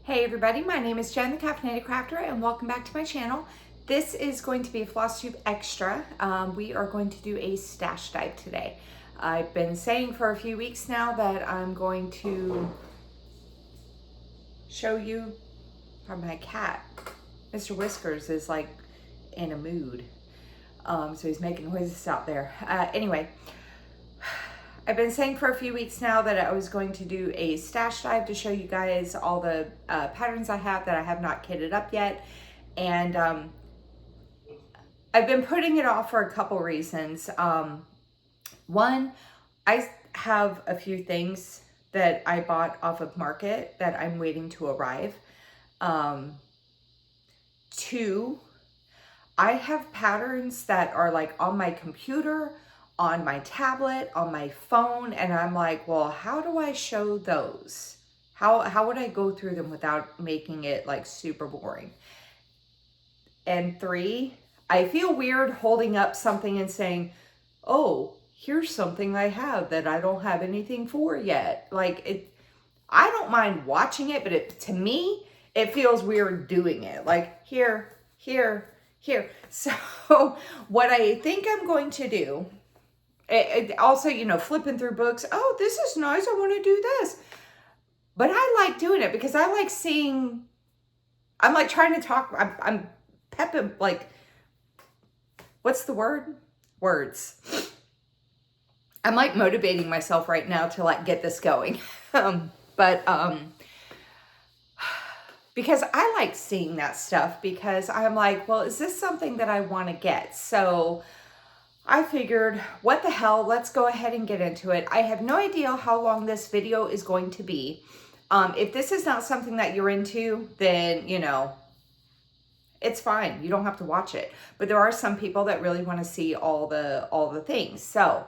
Hey everybody, my name is Jen, the Caffeine Crafter, and welcome back to my channel. This is going to be a Flosstube extra. We are going to do a stash dive today. I've been saying for a few weeks now that I'm going to show you from my cat. Mr. Whiskers is like in a mood, so he's making noises out there. Anyway, I've been saying for a few weeks now that I was going to do a stash dive to show you guys all the patterns I have that I have not kitted up yet. And I've been putting it off for a couple reasons. One, I have a few things that I bought off of Market that I'm waiting to arrive. Two, I have patterns that are like on my computer, on my tablet, on my phone, and I'm like, well, how do I show those? How would I go through them without making it like super boring? And three, I feel weird holding up something and saying, oh, here's something I have that I don't have anything for yet. Like, I don't mind watching it, but to me, it feels weird doing it. Like, here. So what I think I'm going to do, also, you know, flipping through books. Oh, this is nice. I want to do this. But I like doing it because I like seeing, I'm like trying to talk. I'm pepping, like, what's the word? Words. I'm like motivating myself right now to like get this going. Because I like seeing that stuff because I'm like, well, is this something that I want to get? So I figured, what the hell, let's go ahead and get into it. I have no idea how long this video is going to be. If this is not something that you're into, then, you know, it's fine. You don't have to watch it. But there are some people that really want to see all the things. So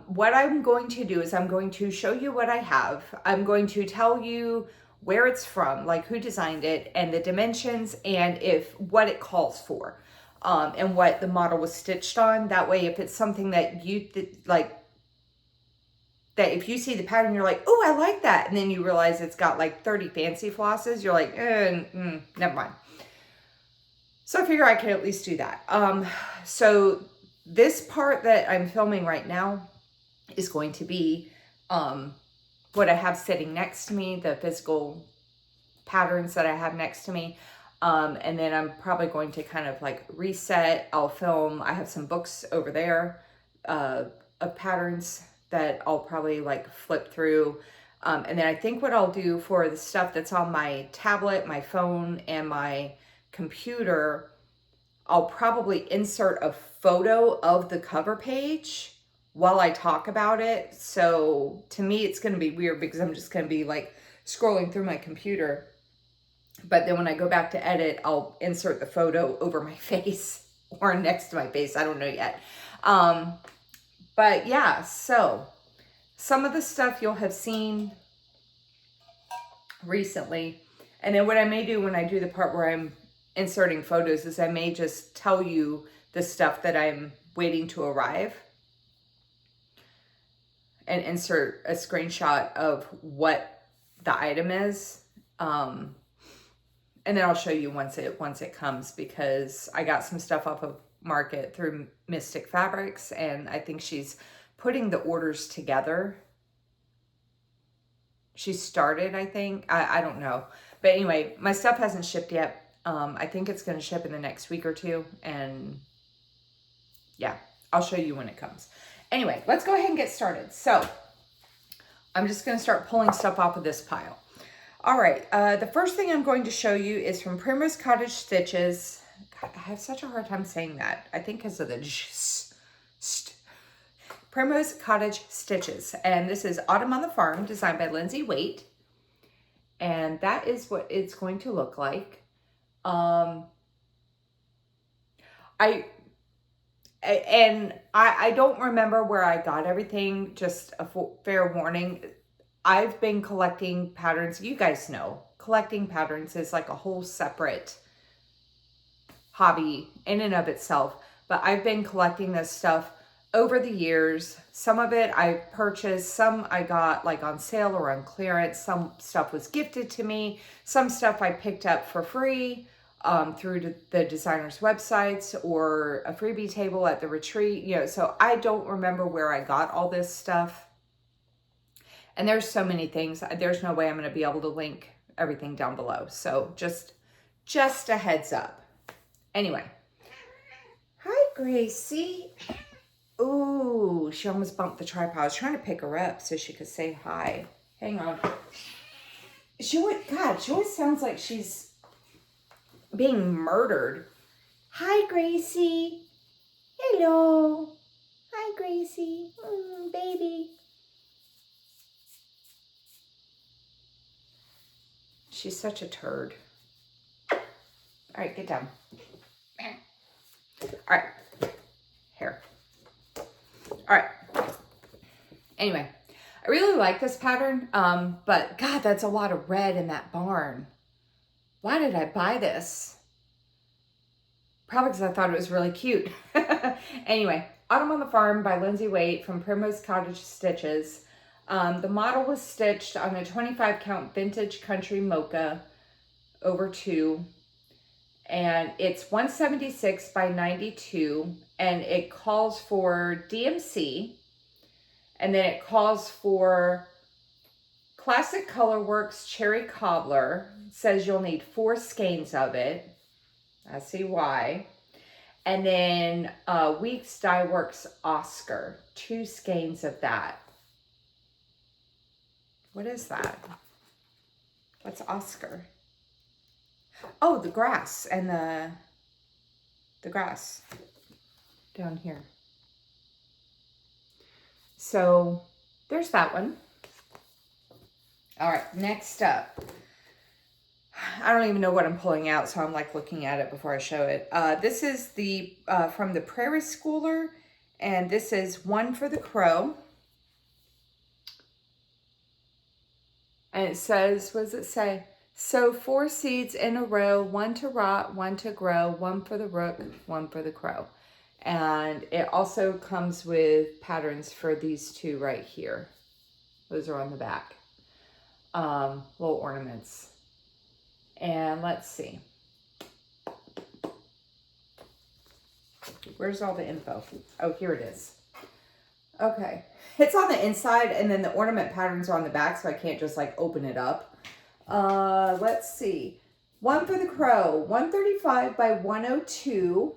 what I'm going to do is I'm going to show you what I have. I'm going to tell you where it's from, like who designed it, and the dimensions, and what it calls for. And what the model was stitched on. That way, if it's something that you like, that if you see the pattern, you're like, oh, I like that. And then you realize it's got like 30 fancy flosses. You're like, never mind. So I figure I can at least do that. So this part that I'm filming right now is going to be what I have sitting next to me, the physical patterns that I have next to me. And then I'm probably going to kind of like reset. I'll film. I have some books over there of patterns that I'll probably like flip through. And then I think what I'll do for the stuff that's on my tablet, my phone, and my computer, I'll probably insert a photo of the cover page while I talk about it. So to me, it's going to be weird because I'm just going to be like scrolling through my computer. But then when I go back to edit, I'll insert the photo over my face or next to my face. I don't know yet. But yeah, so some of the stuff you'll have seen recently. And then what I may do when I do the part where I'm inserting photos is I may just tell you the stuff that I'm waiting to arrive and insert a screenshot of what the item is. And then I'll show you once it comes, because I got some stuff off of Market through Mystic Fabrics, and I think she's putting the orders together. She started, I think. I don't know. But anyway, my stuff hasn't shipped yet. I think it's going to ship in the next week or two. And yeah, I'll show you when it comes. Anyway, let's go ahead and get started. So I'm just going to start pulling stuff off of this pile. All right, the first thing I'm going to show you is from Primrose Cottage Stitches. God, I have such a hard time saying that. I think because of the Primrose Cottage Stitches. And this is Autumn on the Farm, designed by Lindsay Waite. And that is what it's going to look like. I don't remember where I got everything, just a fair warning. I've been collecting patterns. You guys know, collecting patterns is like a whole separate hobby in and of itself. But I've been collecting this stuff over the years, some of it I purchased, some I got like on sale or on clearance, some stuff was gifted to me, some stuff I picked up for free through the designers' websites or a freebie table at the retreat, you know, so I don't remember where I got all this stuff. And there's so many things, there's no way I'm going to be able to link everything down below. So just a heads up. Anyway. Hi, Gracie. Ooh, she almost bumped the tripod. I was trying to pick her up so she could say hi. Hang on. She always sounds like she's being murdered. Hi, Gracie. Hello. Hi, Gracie. Baby. She's such a turd. All right, get down. All right. Here. All right. Anyway, I really like this pattern, but God, that's a lot of red in that barn. Why did I buy this? Probably because I thought it was really cute. Anyway, Autumn on the Farm by Lindsay Waite from Primrose Cottage Stitches. The model was stitched on a 25 count vintage country mocha over 2. And it's 176 by 92, and it calls for DMC, and then it calls for Classic Colorworks Cherry Cobbler. It says you'll need 4 skeins of it. I see why. And then Weeks Dye Works Oscar, 2 skeins of that. What is that? What's Oscar? Oh, the grass and the grass down here. So there's that one. All right, next up. I don't even know what I'm pulling out, so I'm like looking at it before I show it. This is the from the Prairie Schooler, and this is One for the Crow. And it says, what does it say? Sow 4 seeds in a row, 1 to rot, 1 to grow, 1 for the rook, 1 for the crow. And it also comes with patterns for these 2 right here. Those are on the back. Little ornaments. And let's see. Where's all the info? Oh, here it is. Okay. It's on the inside, and then the ornament patterns are on the back, so I can't just like open it up. Let's see. One for the Crow, 135 by 102.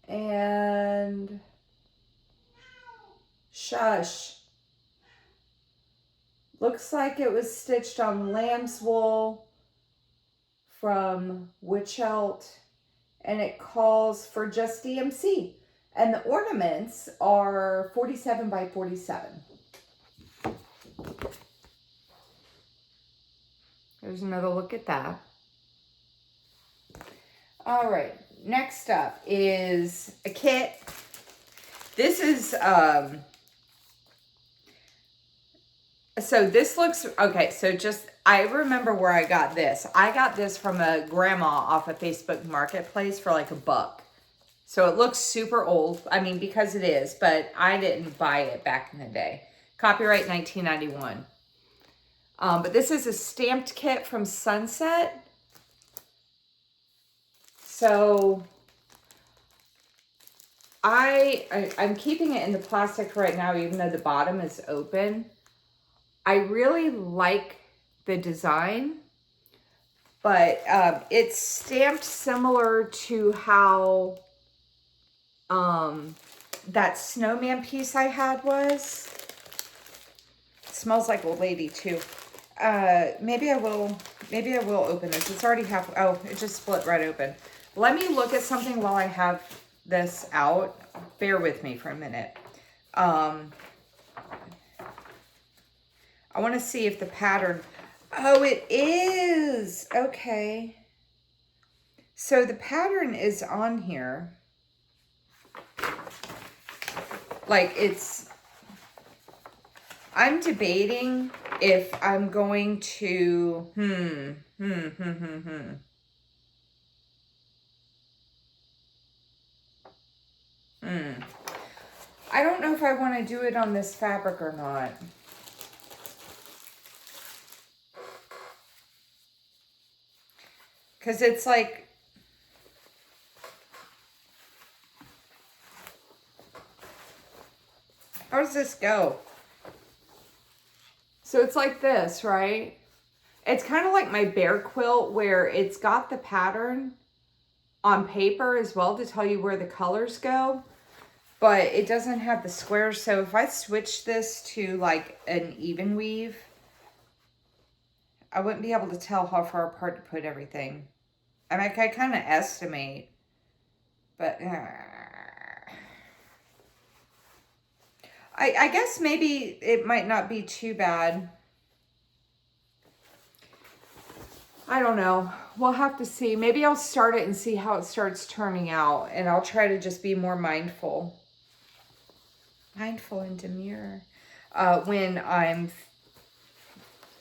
And shush. Looks like it was stitched on lamb's wool from Witchelt, and it calls for just DMC. And the ornaments are 47 by 47. There's another look at that. All right, next up is a kit. This is, so this looks, okay, so just, I remember where I got this. I got this from a grandma off of Facebook Marketplace for like $1. So it looks super old. I mean, because it is, but I didn't buy it back in the day. Copyright 1991. But this is a stamped kit from Sunset. So I'm keeping it in the plastic right now, even though the bottom is open. I really like the design, but it's stamped similar to how that snowman piece I had was. It smells like Old Lady too. Maybe I will open this. It's already half, oh, it just split right open. Let me look at something while I have this out. Bear with me for a minute. I want to see if the pattern, oh, it is. Okay. So the pattern is on here. Like it's, I'm debating if I'm going to, I don't know if I want to do it on this fabric or not. Because it's like, how does this go? So it's like this, right? It's kind of like my bear quilt where it's got the pattern on paper as well to tell you where the colors go, but it doesn't have the squares. So if I switch this to like an even weave, I wouldn't be able to tell how far apart to put everything. I mean, I kind of estimate, but I guess maybe it might not be too bad. I don't know. We'll have to see. Maybe I'll start it and see how it starts turning out, and I'll try to just be more mindful. Mindful and demure. When I'm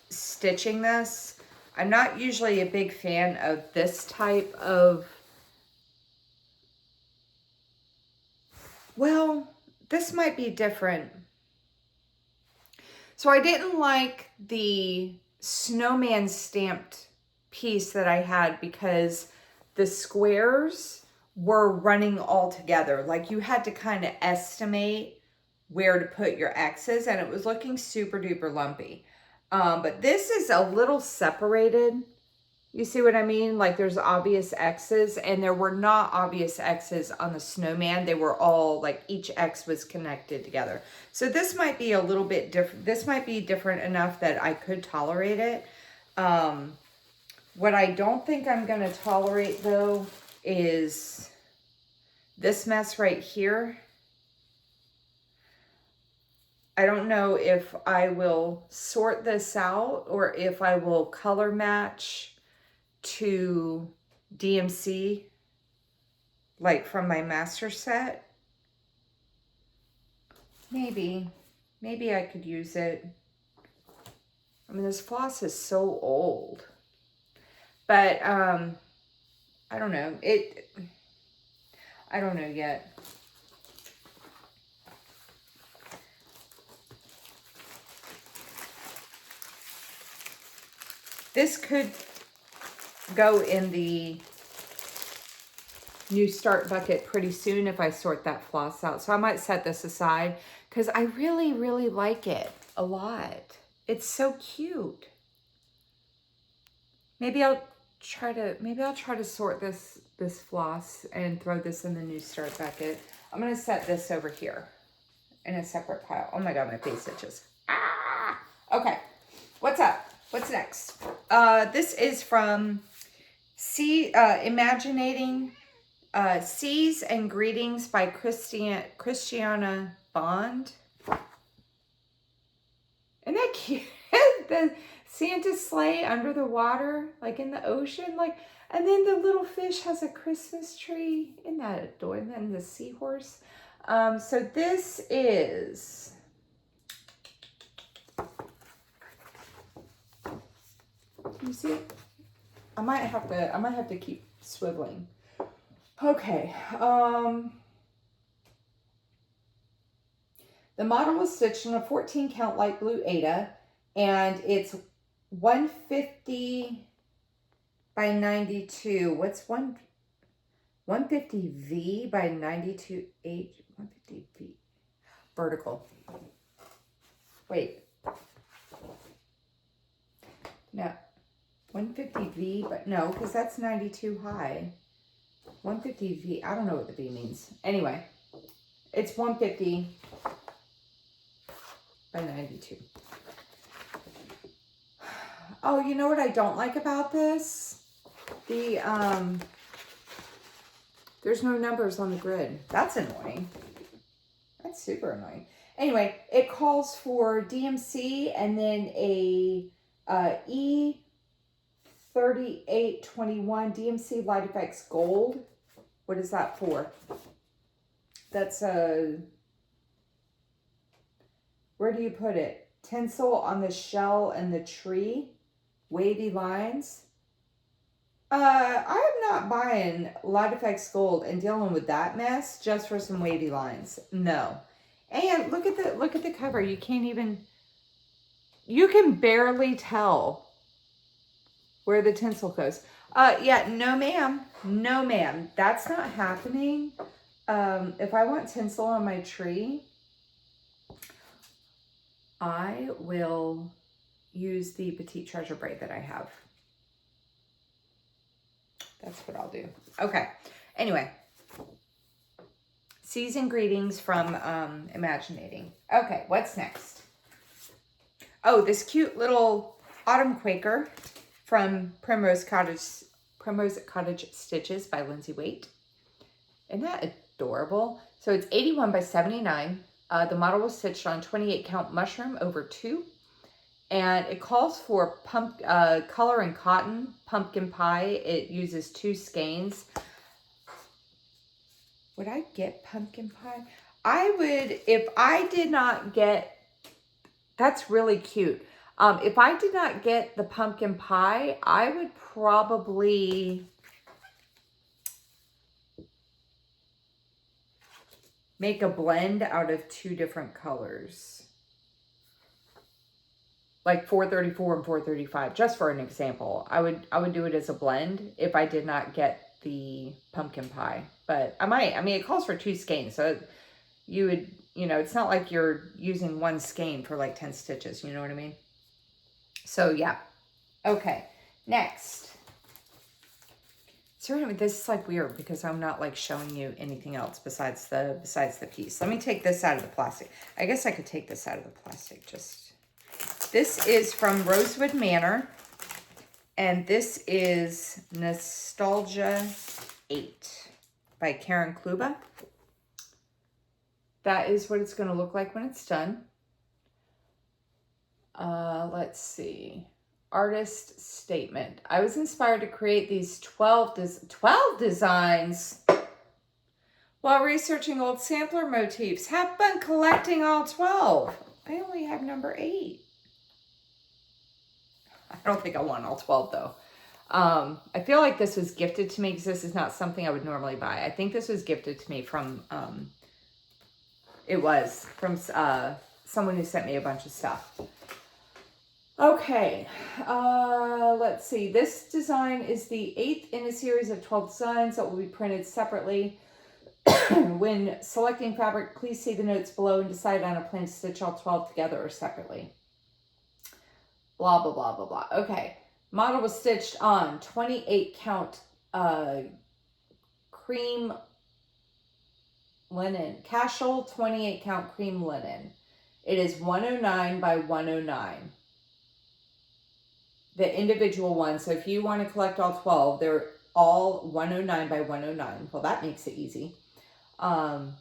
stitching this, I'm not usually a big fan of this type of, well, this might be different. So I didn't like the snowman stamped piece that I had because the squares were running all together. Like you had to kind of estimate where to put your X's, and it was looking super duper lumpy. But this is a little separated. You see what I mean? Like there's obvious X's, and there were not obvious X's on the snowman. They were all like each X was connected together. So this might be a little bit different. This might be different enough that I could tolerate it. What I don't think I'm going to tolerate though is this mess right here. I don't know if I will sort this out or if I will color match to DMC, like from my master set. Maybe I could use it. I mean, this floss is so old, but I don't know. I don't know yet. This could go in the new start bucket pretty soon if I sort that floss out. So I might set this aside because I really, really like it a lot. It's so cute. Maybe I'll try to sort this floss and throw this in the new start bucket. I'm gonna set this over here in a separate pile. Oh my God, my face itches. Ah! Okay, what's up? What's next? This is from Imaginating Seas and Greetings by Christiana Bond. Isn't that cute? The Santa sleigh under the water, like in the ocean, like, and then the little fish has a Christmas tree. Isn't that adorable? And then the seahorse. So this is, you see it? I might have to keep swiveling. Okay. The model was stitched in a 14 count light blue Aida, and it's 150 by 92. What's 150 V by 92 H? 150 V. Vertical. Wait. No. 150 V, but no, because that's 92 high. 150 V, I don't know what the V means. Anyway, it's 150 by 92. Oh, you know what I don't like about this? There's no numbers on the grid. That's annoying. That's super annoying. Anyway, it calls for DMC and then a E3821 DMC Light Effects Gold. What is that for? That's a, where do you put it? Tinsel on the shell and the tree. Wavy lines. I'm not buying Light Effects Gold and dealing with that mess just for some wavy lines. No. And look at the cover. You can't even, you can barely tell where the tinsel goes. Yeah, no ma'am. No ma'am. That's not happening. If I want tinsel on my tree, I will use the Petite Treasure braid that I have. That's what I'll do. Okay. Anyway. Season greetings from Imaginating. Okay, what's next? Oh, this cute little autumn Quaker from Primrose Cottage Stitches by Lindsay Waite. Isn't that adorable? So it's 81 by 79. The model was stitched on 28 count mushroom over 2. And it calls for color and cotton, pumpkin pie. It uses 2 skeins. Would I get pumpkin pie? I would, if I did not get, that's really cute. If I did not get the pumpkin pie, I would probably make a blend out of 2 different colors. Like 434 and 435, just for an example. I would do it as a blend if I did not get the pumpkin pie. But I might. I mean, it calls for 2 skeins, so you would, you know, it's not like you're using 1 skein for like 10 stitches, you know what I mean? So yeah. Okay, next. So this is like weird because I'm not like showing you anything else besides the piece. Let me take this out of the plastic. I guess I could take this out of the plastic. This is from Rosewood Manor, and this is Nostalgia 8 by Karen Kluba. That is what it's going to look like when it's done. Let's see. Artist statement. I was inspired to create these 12 designs while researching old sampler motifs. Have fun collecting all 12. I only have number 8. I don't think I want all 12 though. I feel like this was gifted to me because this is not something I would normally buy. I think this was gifted to me from, someone who sent me a bunch of stuff. Okay, let's see. This design is the 8th in a series of 12 designs that will be printed separately. When selecting fabric, please see the notes below and decide on a plan to stitch all 12 together or separately. Blah, blah, blah, blah, blah. Okay. Model was stitched on 28 count cream linen. Cashel 28 count cream linen. It is 109 by 109. The individual ones. So if you want to collect all 12, they're all 109 by 109. Well, that makes it easy. Oh,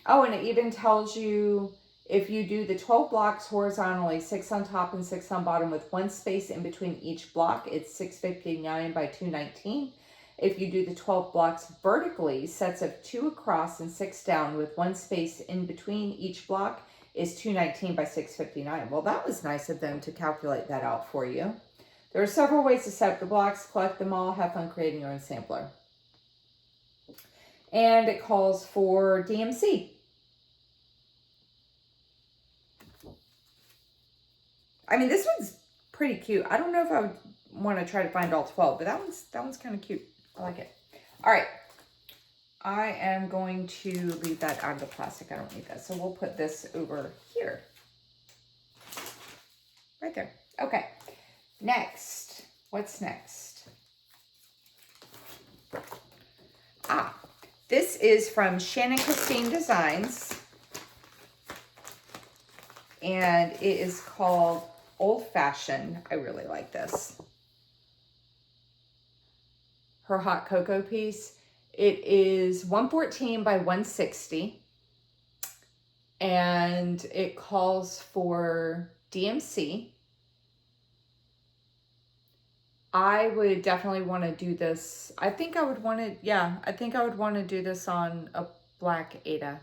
and it even tells you if you do the 12 blocks horizontally, 6 on top and 6 on bottom with 1 space in between each block, it's 659 by 219. If you do the 12 blocks vertically, sets of 2 across and 6 down with 1 space in between each block is 219 by 659. Well, that was nice of them to calculate that out for you. There are several ways to set up the blocks, collect them all, have fun creating your own sampler. And it calls for DMC. I mean, this one's pretty cute. I don't know if I would want to try to find all 12, but that one's kind of cute. I like it. All right. I am going to leave that out of the plastic. I don't need that. So we'll put this over here. Right there. Okay. Next. What's next? This is from Shannon Christine Designs. And it is called Oldfashioned. I really like this. Her hot cocoa piece. It is 114 by 160. And it calls for DMC. I would definitely want to do this. I think I would want to do this on a black Aida.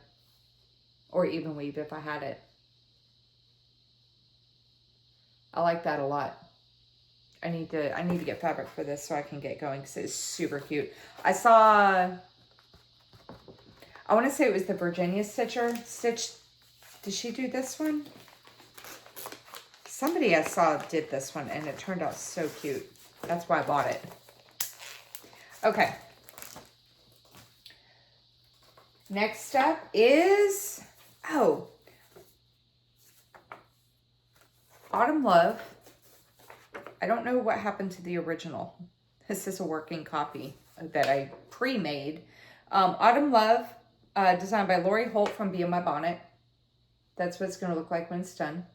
Or even weave if I had it. I like that a lot. I need to get fabric for this so I can get going because it's super cute. I saw, I want to say it was the Virginia Stitch. Did she do this one? Somebody I saw did this one and it turned out so cute. That's why I bought it. Okay. Next up is, oh, Autumn Love. I don't know what happened to the original. This is a working copy that I pre-made. Autumn Love, designed by Lori Holt from Be In My Bonnet. That's what it's going to look like when it's done.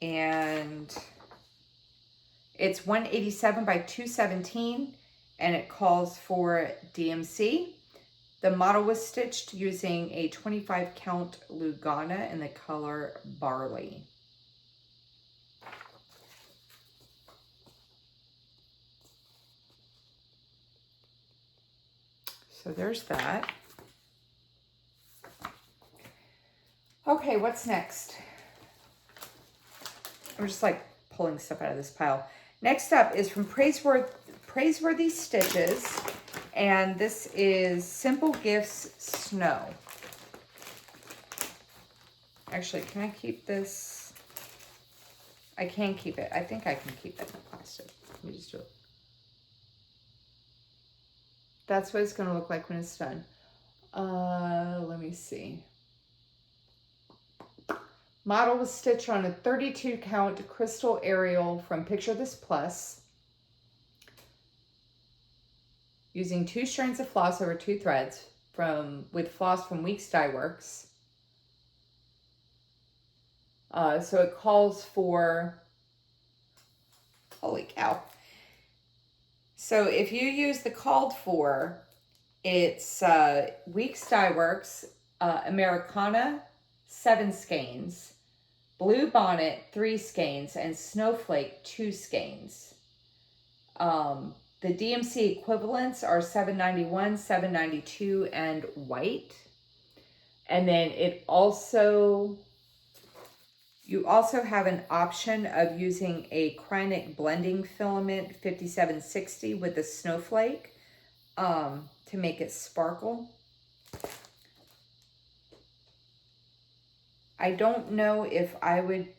And it's 187 by 217, and it calls for DMC. The model was stitched using a 25 count Lugana in the color Barley. So there's that. Okay, what's next? I'm just like pulling stuff out of this pile. Next up is from Praiseworthy Stitches, and this is Simple Gifts Snow. Actually, can I keep this? I can keep it. I think I can keep it in plastic. Let me just do it. That's what it's going to look like when it's done. Let me see. Model was stitched on a 32 count crystal Ariel from Picture This Plus, using 2 strands of floss over 2 threads with floss from Weeks Dye Works. So it calls for, holy cow. So if you use the called for, it's Weeks Dye Works, Americana, 7 skeins, Blue Bonnet, 3 skeins, and Snowflake, 2 skeins. The DMC equivalents are $7.91, $7.92, and white. And then you also have an option of using a Krynic blending filament 5760 with the Snowflake to make it sparkle. I don't know if I would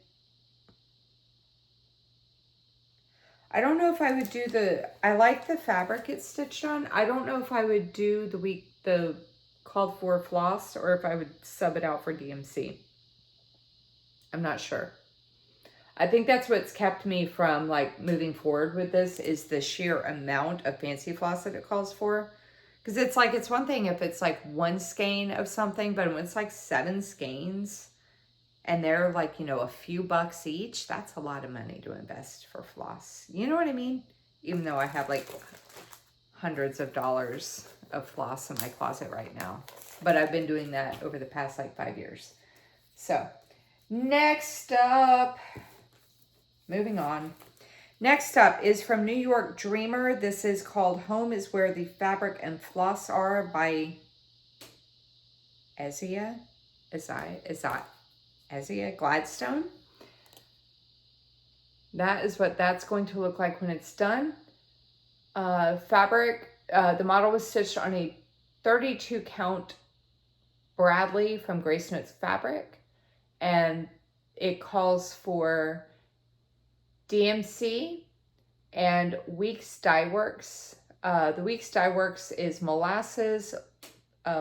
do I like the fabric it's stitched on. I don't know if I would do the called for floss or if I would sub it out for DMC. I'm not sure. I think that's what's kept me from like moving forward with this is the sheer amount of fancy floss that it calls for. Because it's like, it's one thing if it's like 1 skein of something, but when it's like 7 skeins, and they're like, you know, a few bucks each, that's a lot of money to invest for floss. You know what I mean? Even though I have like hundreds of dollars of floss in my closet right now. But I've been doing that over the past like 5 years. So next up, moving on. Next up is from New York Dreamer. This is called Home is Where the Fabric and Floss Are by Ezia Gladstone. That is what that's going to look like when it's done. Fabric, the model was stitched on a 32 count Bradley from Grace Notes Fabric, and it calls for DMC and Weeks Dye Works. The Weeks Dye Works is Molasses,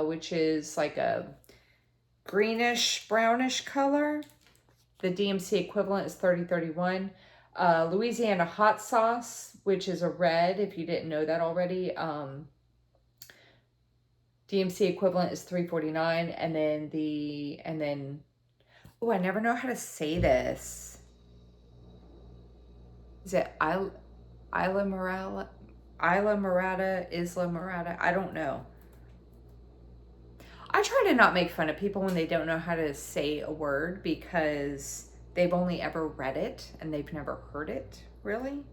which is like a greenish brownish color. The DMC equivalent is 3031. Louisiana Hot Sauce, which is a red, if you didn't know that already. DMC equivalent is 349. And then oh, I never know how to say this. Is it Isla Morada? I don't know. I try to not make fun of people when they don't know how to say a word because they've only ever read it and they've never heard it, really.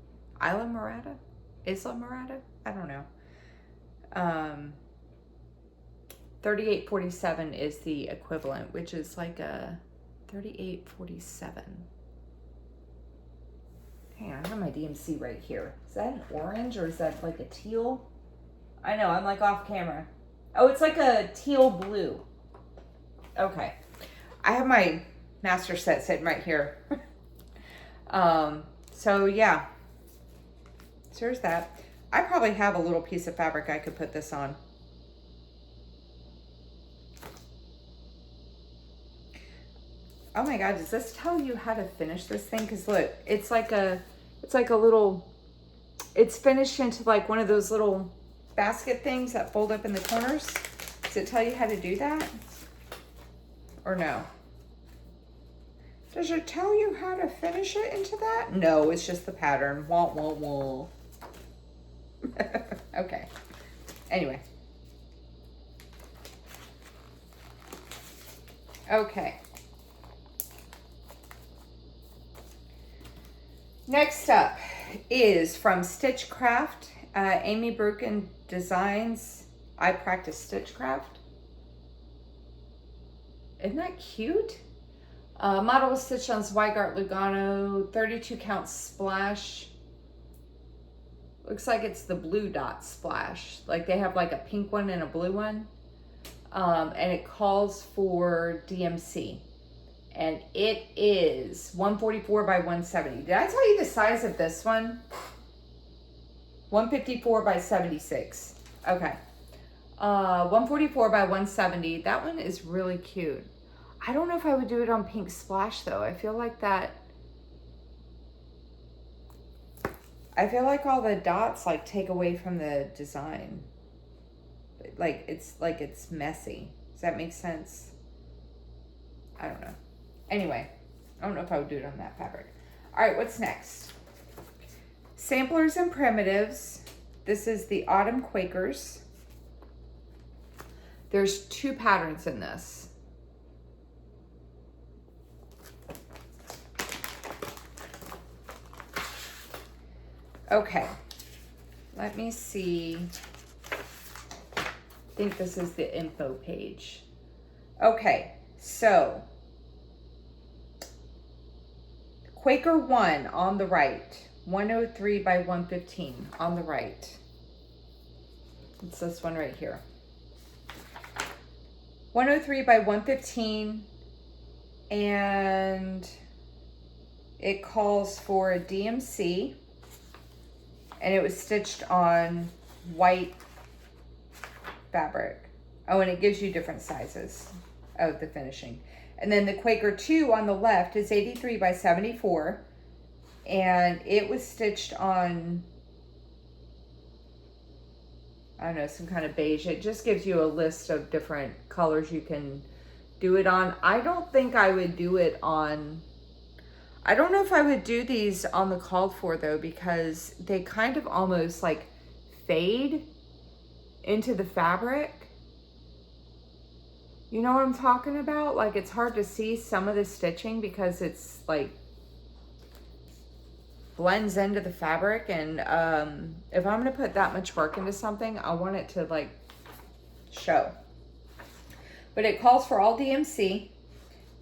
Isla Morada? Isla Morada? I don't know. 3847 is the equivalent, which is like a 38.47. Hang on, I have my DMC right here. Is that an orange or is that like a teal? I know, I'm like off camera. Oh, it's like a teal blue. Okay. I have my master set sitting right here. So yeah. So there's that. I probably have a little piece of fabric I could put this on. Oh my God, does this tell you how to finish this thing? Because look, it's like a little, it's finished into like one of those little basket things that fold up in the corners. Does it tell you how to do that? Or no? Does it tell you how to finish it into that? No, it's just the pattern. Wah, wah, wah. Okay. Anyway. Okay. Next up is from Stitchcraft, Amy Broken Designs. I practice Stitchcraft. Isn't that cute? Model was stitched on Zweigart Lugano, 32 count splash. Looks like it's the blue dot splash. Like they have like a pink one and a blue one. And it calls for DMC. And it is 144 by 170. Did I tell you the size of this one? 154 by 76. Okay. 144 by 170. That one is really cute. I don't know if I would do it on pink splash though. I feel like all the dots like take away from the design. Like it's messy. Does that make sense? I don't know. Anyway, I don't know if I would do it on that fabric. All right, what's next? Samplers and Primitives. This is the Autumn Quakers. There's 2 patterns in this. Okay, let me see. I think this is the info page. Okay, so Quaker 1 on the right, 103 by 115 on the right. It's this one right here. 103 by 115, and it calls for a DMC, and it was stitched on white fabric. Oh, and it gives you different sizes of the finishing. And then the Quaker 2 on the left is 83 by 74, and it was stitched on, I don't know, some kind of beige. It just gives you a list of different colors you can do it on. I don't think I would do it on, I don't know if I would do these on the called for though, because they kind of almost like fade into the fabric. You know what I'm talking about? Like it's hard to see some of the stitching because it's like blends into the fabric, and if I'm gonna put that much work into something, I want it to like show. But it calls for all DMC,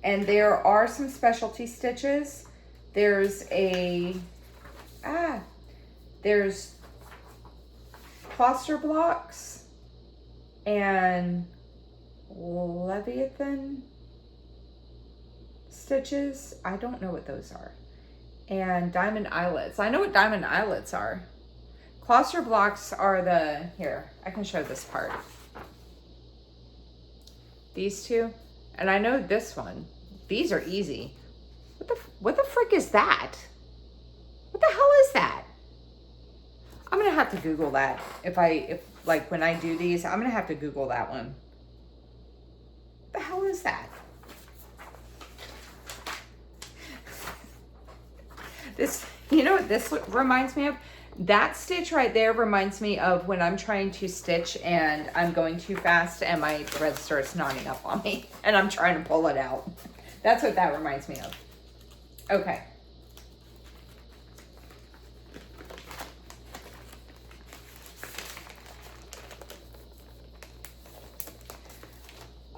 and there are some specialty stitches. There's there's cluster blocks and Leviathan stitches. I don't know what those are. And diamond eyelets. I know what diamond eyelets are. Cluster blocks are the, here, I can show this part. These 2. And I know this one. These are easy. What the frick is that? What the hell is that? I'm gonna have to Google that. If like when I do these, I'm gonna have to Google that one. What the hell is that? This, you know what this reminds me of? That stitch right there reminds me of when I'm trying to stitch and I'm going too fast and my thread starts knotting up on me and I'm trying to pull it out. That's what that reminds me of. Okay.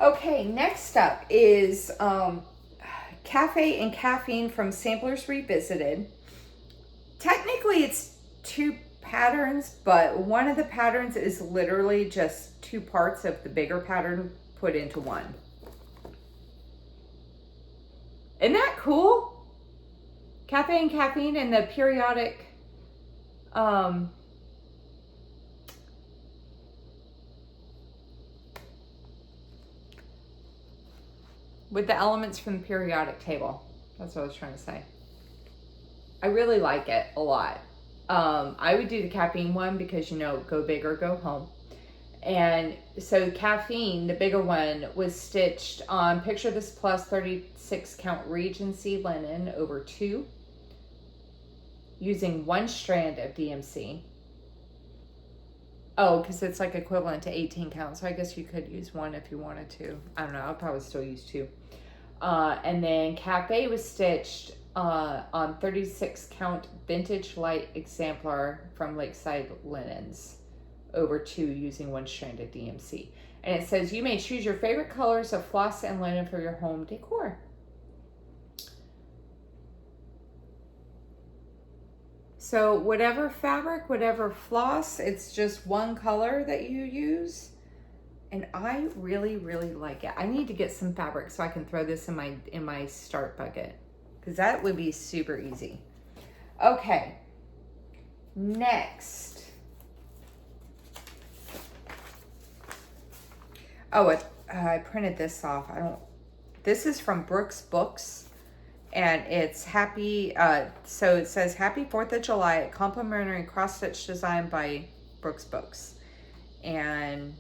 Okay, next up is Cafe and Caffeine from Samplers Revisited. Technically it's 2 patterns, but one of the patterns is literally just 2 parts of the bigger pattern put into one. Isn't that cool? Cafe and Caffeine and the periodic with the elements from the periodic table. That's what I was trying to say. I really like it a lot. I would do the Caffeine one because, you know, go big or go home. And so Caffeine, the bigger one, was stitched on, picture this plus 36 count Regency linen over 2, using 1 strand of DMC. Oh, because it's like equivalent to 18 count, so I guess you could use 1 if you wanted to. I don't know, I'll probably still use 2. And then Cafe was stitched on 36 count vintage light exemplar from Lakeside Linens over 2, using 1 strand of DMC. And it says you may choose your favorite colors of floss and linen for your home decor. So whatever fabric, whatever floss, it's just 1 color that you use. And I really, really like it. I need to get some fabric so I can throw this in my start bucket, because that would be super easy. Okay, next. Oh, I printed this off. This is from Brooks Books, and it's happy, so it says Happy 4th of July, a complimentary cross-stitch design by Brooks Books. And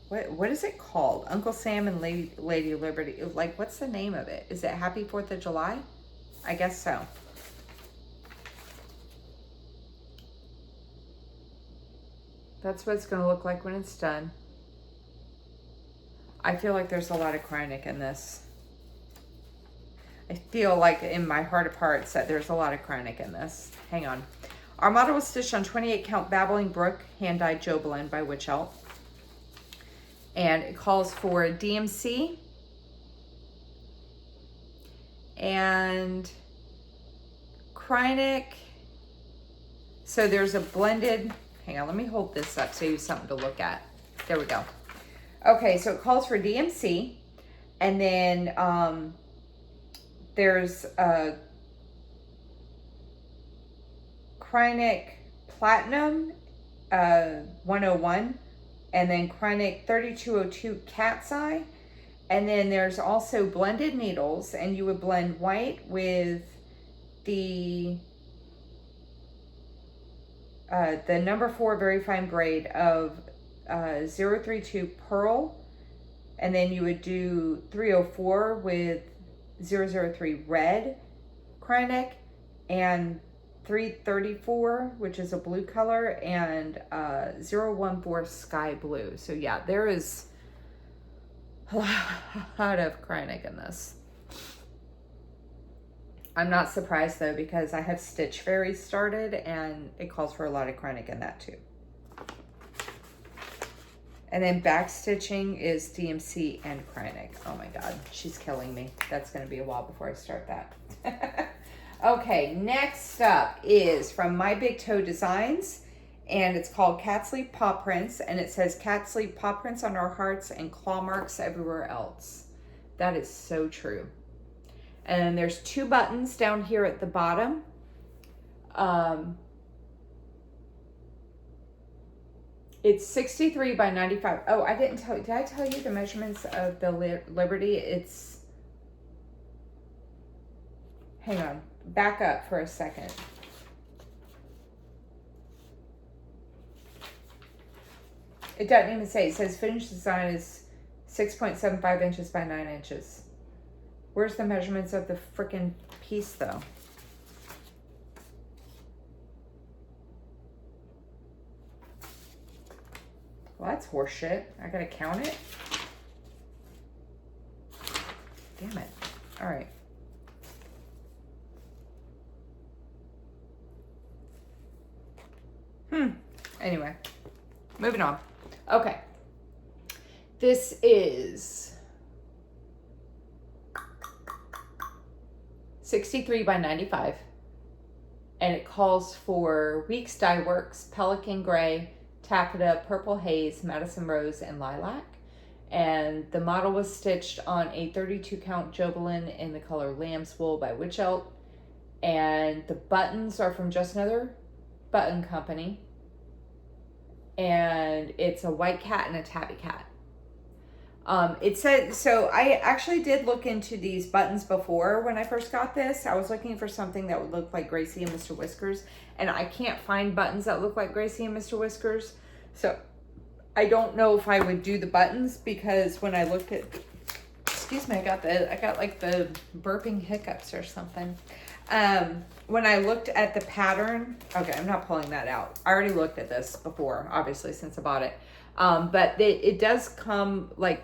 what is it called? Uncle Sam and Lady Liberty. Like, what's the name of it? Is it Happy 4th of July? I guess so. That's what it's going to look like when it's done. I feel like there's a lot of Kreinik in this. I feel like in my heart of hearts that there's a lot of Kreinik in this. Hang on. Our model was stitched on 28 count Babbling Brook hand-dyed Jobelin by Witch Elf. And it calls for DMC and Kreinik. So there's a blended, hang on, let me hold this up so you have something to look at. There we go. Okay, so it calls for DMC, and then there's a Kreinik Platinum 101, and then Kreinik 3202 Cat's Eye, and then there's also blended needles, and you would blend white with the number 4 very fine braid of 032 Pearl, and then you would do 304 with 003 Red Kreinik, and 334, which is a blue color, and 014 Sky Blue. So yeah, there is a lot of Kreinik in this. I'm not surprised though, because I have Stitch Fairy started and it calls for a lot of Kreinik in that too. And then back stitching is DMC and Kreinik. Oh my God, she's killing me. That's gonna be a while before I start that. Okay, next up is from My Big Toe Designs, and it's called Cat Sleep Paw Prints, and it says Cat Sleep Paw Prints on our hearts and claw marks everywhere else. That is so true. And then there's 2 buttons down here at the bottom. It's 63 by 95. Oh, I didn't tell you. Did I tell you the measurements of the Liberty? It's, hang on, back up for a second. It doesn't even say. It says finished design is 6.75 inches by 9 inches. Where's the measurements of the frickin' piece though? Well, that's horseshit. I gotta count it. Damn it. All right. Anyway, moving on. Okay. This is 63 by 95. And it calls for Weeks Dye Works, Pelican Gray, Taffeta, Purple Haze, Madison Rose, and Lilac. And the model was stitched on a 32 count Jobelin in the color Lamb's Wool by Witch Elk. And the buttons are from Just Another Button Company. And it's a white cat and a tabby cat. It said, so I actually did look into these buttons before when I first got this. I was looking for something that would look like Gracie and Mr. Whiskers, and I can't find buttons that look like Gracie and Mr. Whiskers. So I don't know if I would do the buttons, because when I looked at, excuse me, I got like the burping hiccups or something. When I looked at the pattern, okay, I'm not pulling that out. I already looked at this before, obviously, since I bought it. But it does come, like,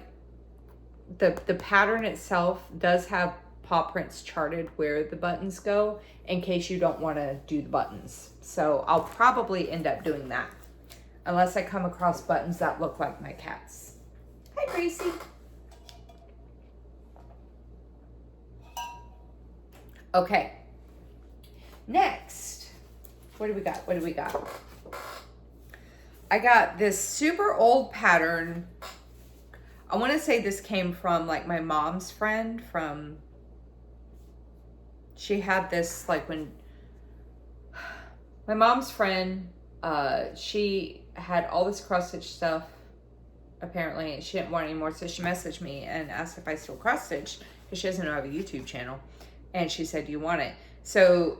the pattern itself does have paw prints charted where the buttons go, in case you don't want to do the buttons. So I'll probably end up doing that, unless I come across buttons that look like my cat's. Hi, Gracie. Okay. Next, what do we got? What do we got? I got this super old pattern. I want to say this came from like my mom's friend from, she had this like when, my mom's friend, she had all this cross stitch stuff apparently, and she didn't want any more, so she messaged me and asked if I still cross stitch, because she doesn't know I have a YouTube channel, and she said, do you want it? So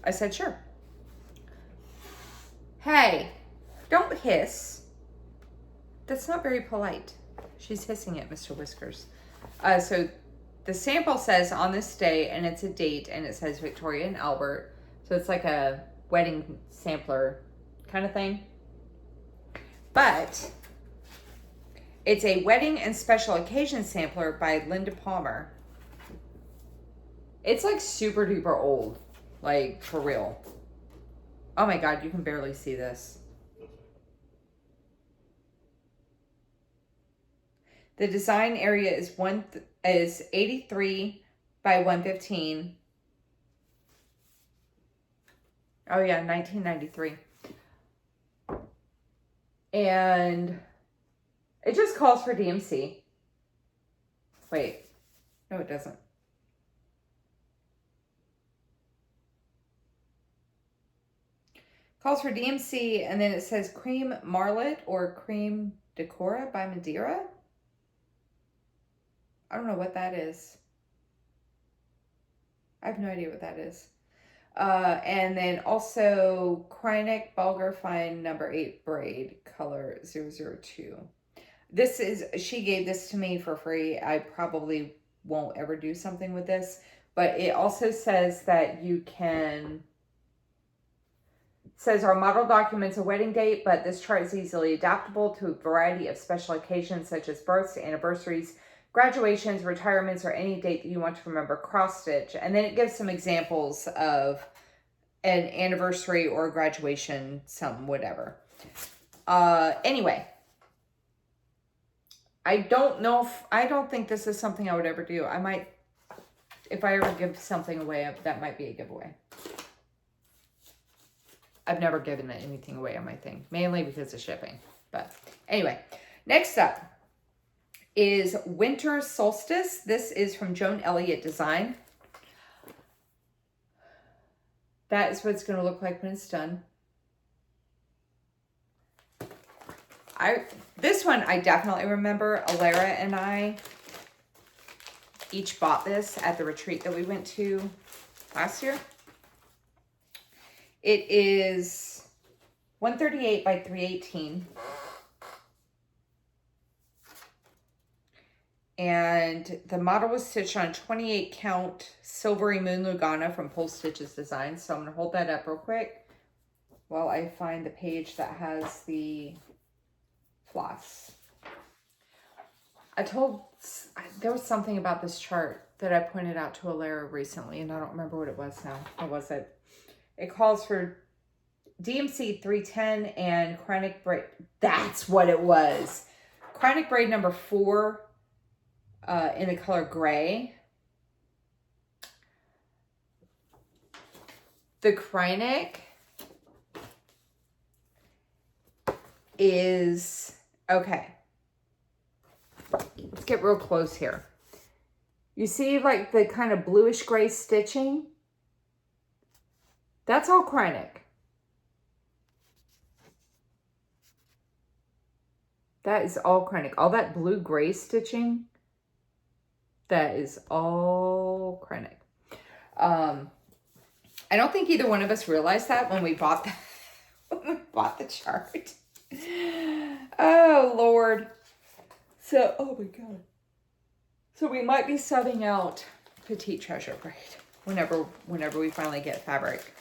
I said, sure. Hey, don't hiss. That's not very polite. She's hissing at Mr. Whiskers. So the sample says on this day, and it's a date, and it says Victoria and Albert. So it's like a wedding sampler kind of thing. But it's a wedding and special occasion sampler by Linda Palmer. It's like super duper old. Like, for real. Oh my God, you can barely see this. The design area is 83 by 115. Oh yeah, 1993. And it just calls for DMC. Wait, no it doesn't. Calls for DMC, and then it says Cream Marlet or Cream Decora by Madeira. I don't know what that is. I have no idea what that is. And then also Krynic Bulgar Fine number 8 braid, color 002. This is, she gave this to me for free. I probably won't ever do something with this, but it also says that you can, says our model documents a wedding date, but this chart is easily adaptable to a variety of special occasions such as births, anniversaries, graduations, retirements, or any date that you want to remember cross stitch. And then it gives some examples of an anniversary or a graduation, some whatever. Anyway, I don't know if, I don't think this is something I would ever do. I might, if I ever give something away, that might be a giveaway. I've never given anything away on my thing, mainly because of shipping. But anyway, next up is Winter Solstice. This is from Joan Elliott Design. That is what it's going to look like when it's done. This one I definitely remember. Alara and I each bought this at the retreat that we went to last year. It is 138 by 318. And the model was stitched on a 28 count Silvery Moon Lugana from Pole Stitches Design. So I'm going to hold that up real quick while I find the page that has the floss. There was something about this chart that I pointed out to Alara recently, and I don't remember what it was now. What was it? It calls for DMC 310 and Krynic braid. That's what it was. Krynic braid number 4 in the color gray. The Kreinik is, okay, let's get real close here. You see like the kind of bluish gray stitching? That's all Kreinik. That is all Kreinik. All that blue gray stitching, that is all Kreinik. I don't think either one of us realized that when we bought the chart. Oh, Lord. So, oh my God. So we might be subbing out Petite Treasure Braid whenever we finally get fabric.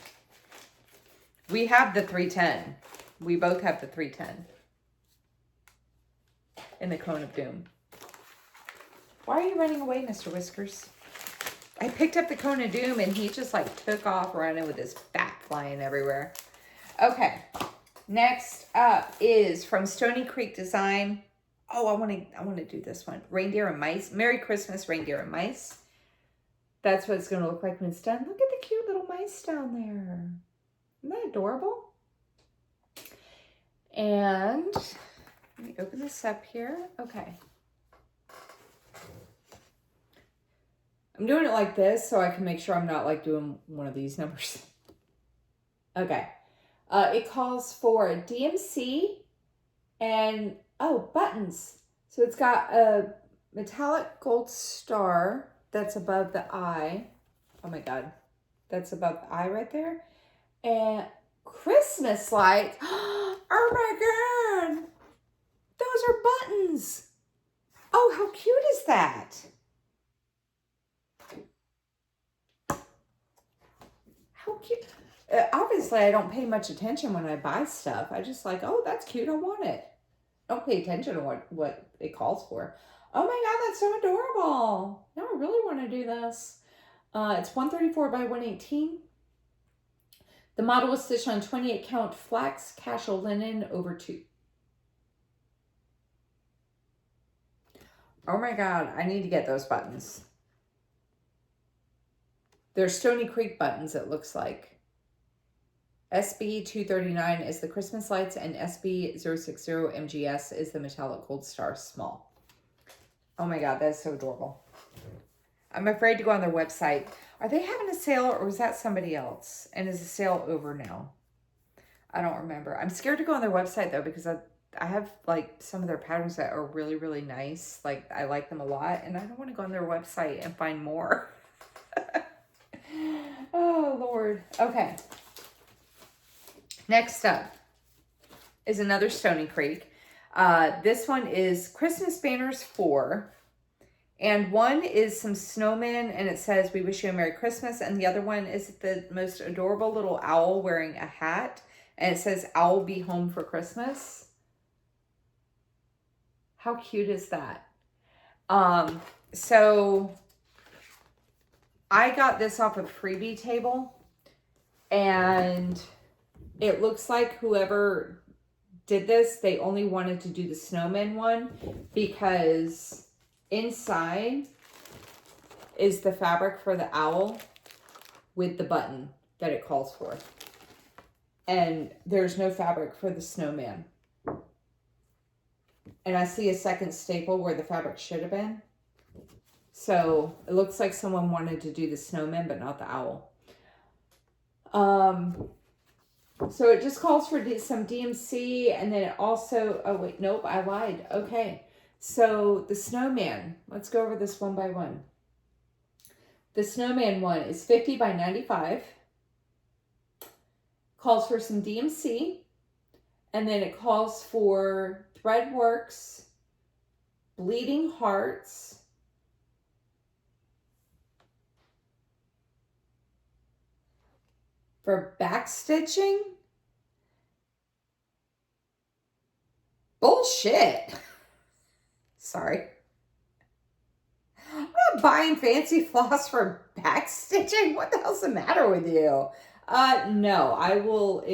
We have the 310. We both have the 310 in the Cone of Doom. Why are you running away, Mr. Whiskers? I picked up the Cone of Doom and he just like took off running with his back flying everywhere. Okay, next up is from Stony Creek Design. Oh, I want to do this one. Reindeer and Mice. Merry Christmas, Reindeer and Mice. That's what it's going to look like when it's done. Look at the cute little mice down there. Isn't that adorable? And let me open this up here. Okay. I'm doing it like this so I can make sure I'm not like doing one of these numbers. Okay. It calls for a DMC and, oh, buttons. So it's got a metallic gold star that's above the eye. Oh my God. That's above the eye right there. And Christmas lights. Oh my God. Those are buttons. Oh, how cute is that? How cute. Obviously, I don't pay much attention when I buy stuff. I just like, oh, that's cute. I want it. I don't pay attention to what it calls for. Oh my God, that's so adorable. Now I really want to do this. It's 134 by 118. The model was stitched on 28 count flax casual linen over 2. Oh my God, I need to get those buttons. They're Stony Creek buttons, it looks like. SB 239 is the Christmas lights and SB 060 MGS is the metallic gold star small. Oh my God, that's so adorable. I'm afraid to go on their website. Are they having a sale or was that somebody else? And is the sale over now? I don't remember. I'm scared to go on their website though because I have like some of their patterns that are really, really nice. Like I like them a lot and I don't want to go on their website and find more. Oh, Lord. Okay. Next up is another Stony Creek. This one is Christmas Banners 4. And one is some snowmen and it says, we wish you a Merry Christmas. And the other one is the most adorable little owl wearing a hat. And it says, Owl be home for Christmas. How cute is that? So I got this off of Freebie Table and it looks like whoever did this, they only wanted to do the snowman one because inside is the fabric for the owl with the button that it calls for. And there's no fabric for the snowman. And I see a second staple where the fabric should have been. So it looks like someone wanted to do the snowman, but not the owl. So it just calls for some DMC and then it also, oh wait, nope, I lied. Okay. So the snowman, let's go over this one by one. The snowman one is 50 by 95. Calls for some DMC. And then it calls for Threadworks, Bleeding Hearts, for back stitching? Bullshit. Sorry. I'm not buying fancy floss for back stitching. What the hell's the matter with you? No, I will,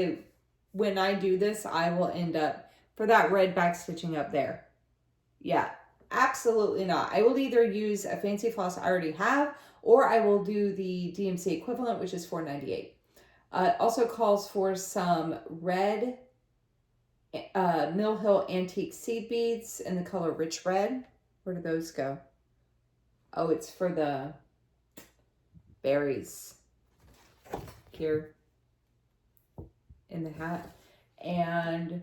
when I do this, I will end up for that red back stitching up there. Yeah, absolutely not. I will either use a fancy floss I already have, or I will do the DMC equivalent, which is $4.98. It also calls for some red Mill Hill Antique seed beads in the color Rich Red. Where do those go? Oh, it's for the berries here in the hat. And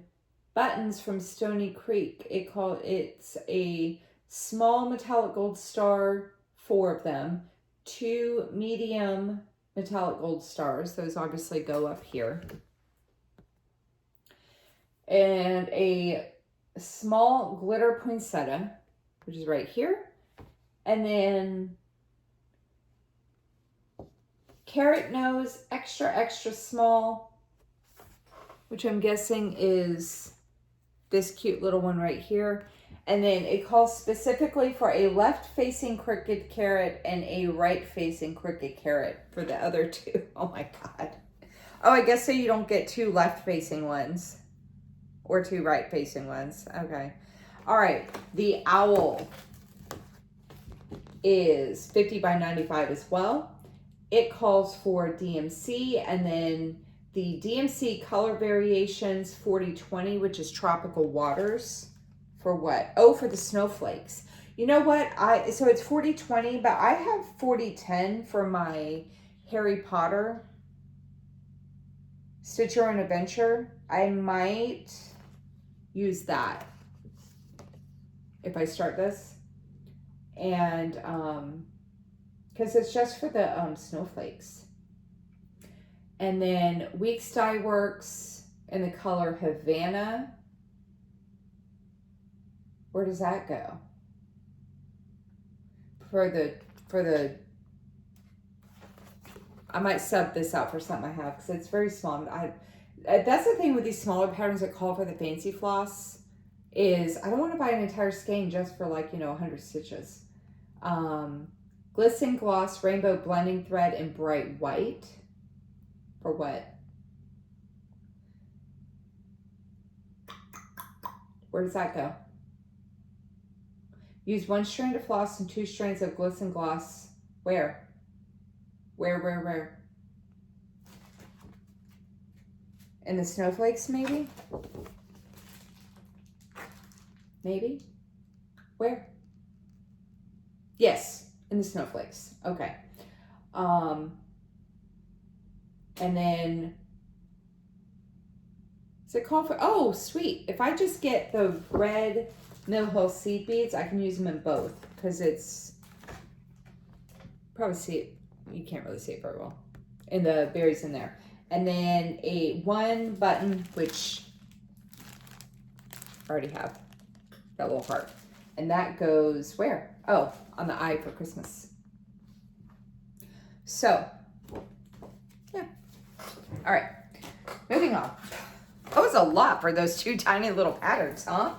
buttons from Stony Creek. It's a small metallic gold star, 4 of them, 2 medium metallic gold stars. Those obviously go up here. And a small glitter poinsettia, which is right here. And then carrot nose, extra small, which I'm guessing is this cute little one right here. And then it calls specifically for a left-facing crooked carrot and a right-facing crooked carrot for the other 2. Oh my God. Oh, I guess so you don't get 2 left-facing ones or 2 right-facing ones. Okay. All right. The owl is 50 by 95 as well. It calls for DMC, and then the DMC color variations 4020, which is tropical waters. For what? Oh, for the snowflakes. You know what? So it's 4020, but I have 4010 for my Harry Potter Stitch Your Own Adventure. I might use that if I start this. And because it's just for the snowflakes. And then Weeks Dye Works in the color Havana. Where does that go? For the I might sub this out for something I have because it's very small. That's the thing with these smaller patterns that call for the fancy floss is I don't want to buy an entire skein just for 100 stitches. Glisten Gloss, Rainbow Blending Thread, and Bright White. For what? Where does that go? Use 1 strand of floss and 2 strands of Glisten Gloss. Where? Where? In the snowflakes, maybe? Maybe? Where? Yes, in the snowflakes. Okay. And then, is it called for, oh, sweet. If I just get the red Mill Hill seed beads, I can use them in both because it's, probably see it, you can't really see it very well, in the berries in there. And then a 1 button, which I already have, that little heart. And that goes where? Oh, on the eye for Christmas. So, yeah. All right, moving on. That was a lot for those 2 tiny little patterns, huh?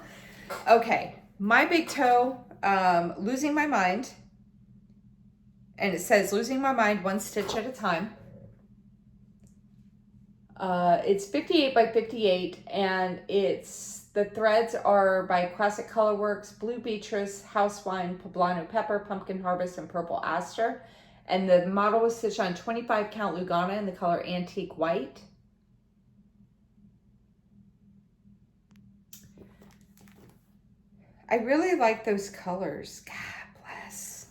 Okay, my big toe, Losing My Mind. And it says Losing My Mind 1 stitch at a time. It's 58 by 58, and the threads are by Classic Colorworks, Blue Beatrice, House Wine, Poblano Pepper, Pumpkin Harvest, and Purple Aster. And the model was stitched on 25 count Lugana in the color Antique White. I really like those colors. God bless.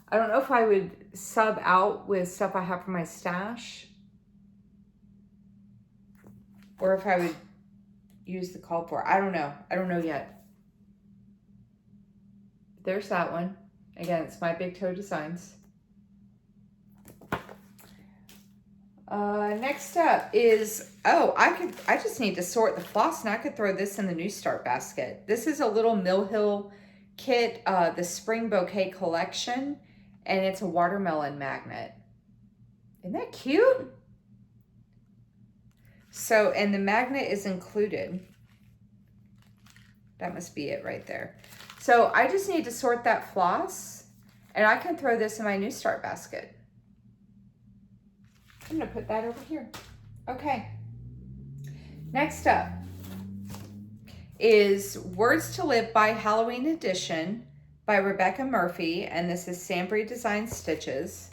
I don't know if I would sub out with stuff I have for my stash, or if I would use the call for. I don't know. I don't know yet. There's that one. Again, it's my Big Toe Designs. Next up is, I just need to sort the floss, and I could throw this in the New Start basket. This is a little Mill Hill kit, the Spring Bouquet collection, and it's a watermelon magnet. Isn't that cute? So, and the magnet is included. That must be it right there. So I just need to sort that floss, and I can throw this in my New Start basket. I'm gonna put that over here. Okay. Next up is Words to Live by Halloween Edition by Rebecca Murphy, and this is Sambry Design Stitches.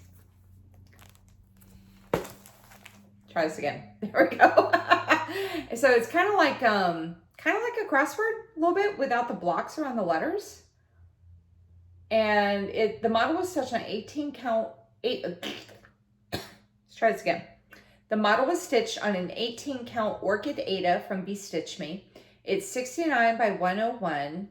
Try this again. There we go. So it's kind of like a crossword a little bit without the blocks around the letters. And the model was stitched on 18 count, let's try this again. The model was stitched on an 18 count Orchid Ada from Be Stitch Me. It's 69 by 101.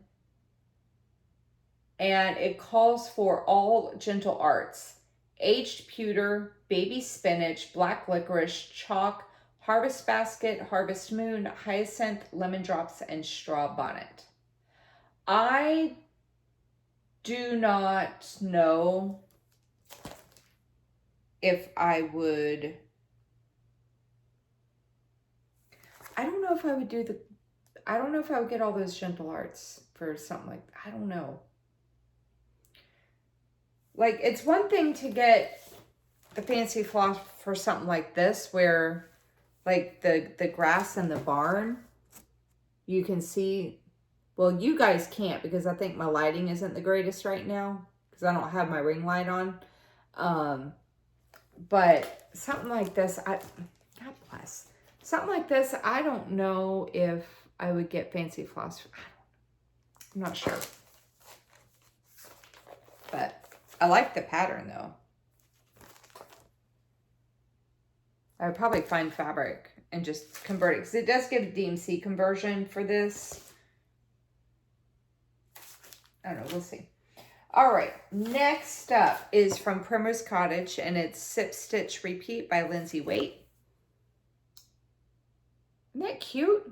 And it calls for all gentle arts: aged pewter, baby spinach, black licorice, chalk, harvest basket, harvest moon, hyacinth, lemon drops, and straw bonnet. I do not know if I would, I don't know if I would do the, I don't know if I would get all those gentle arts for something like, I don't know. Like, it's one thing to get the fancy floss for something like this, where like the grass in the barn, you can see, well, you guys can't because I think my lighting isn't the greatest right now because I don't have my ring light on. But something like this, God bless. Something like this, I don't know if I would get fancy floss. I'm not sure. But I like the pattern though. I would probably find fabric and just convert it, because it does give a DMC conversion for this. I don't know, we'll see. All right, next up is from Primrose Cottage, and it's Sip Stitch Repeat by Lindsay Waite. Isn't that cute?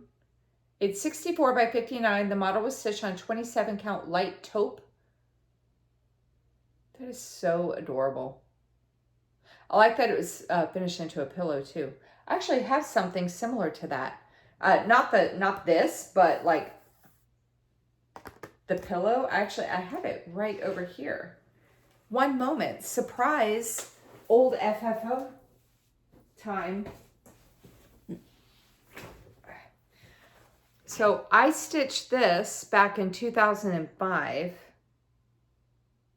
It's 64 by 59. The model was stitched on 27 count light taupe. That is so adorable. I like that it was finished into a pillow too. I actually have something similar to that. Not this, but like the pillow. Actually, I have it right over here. One moment. Surprise. Old FFO time. So I stitched this back in 2005.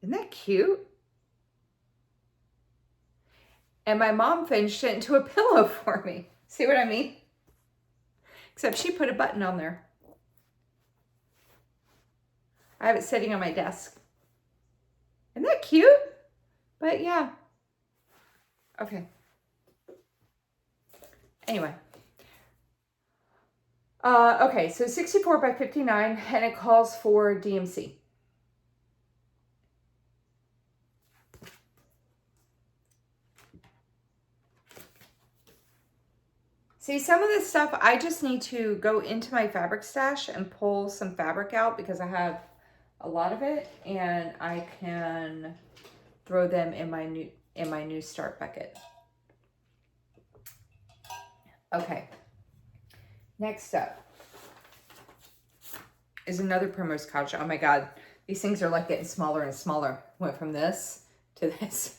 Isn't that cute? And my mom finished it into a pillow for me. See what I mean? Except she put a button on there. I have it sitting on my desk. Isn't that cute? But yeah. Okay. Anyway. Okay, so 64 by 59, and it calls for DMC. See, some of this stuff, I just need to go into my fabric stash and pull some fabric out because I have a lot of it, and I can throw them in my new start bucket. Okay. Next up is another Primrose Cottage. Oh my God, these things are like getting smaller and smaller. Went from this to this.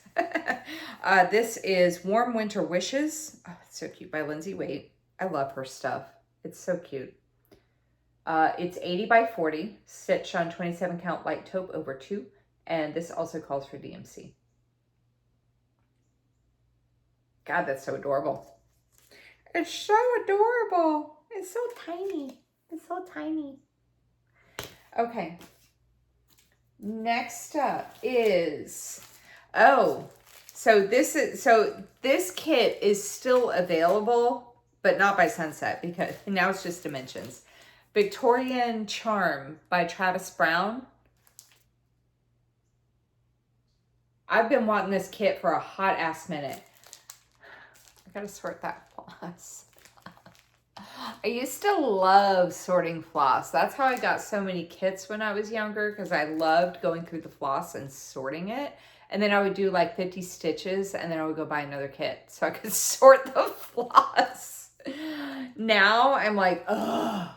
This is Warm Winter Wishes. Oh, it's so cute, by Lindsay Waite. I love her stuff. It's so cute. It's 80 by 40, stitched on 27 count light taupe over 2, and this also calls for DMC. God, that's so adorable. It's so adorable. It's so tiny. It's so tiny. Okay. Next up is, so this kit is still available, but not by Sunset because now it's just Dimensions. Victorian Charm by Travis Brown. I've been wanting this kit for a hot ass minute. I gotta sort that floss. I used to love sorting floss. That's how I got so many kits when I was younger, because I loved going through the floss and sorting it. And then I would do like 50 stitches and then I would go buy another kit so I could sort the floss. Now I'm like, ugh.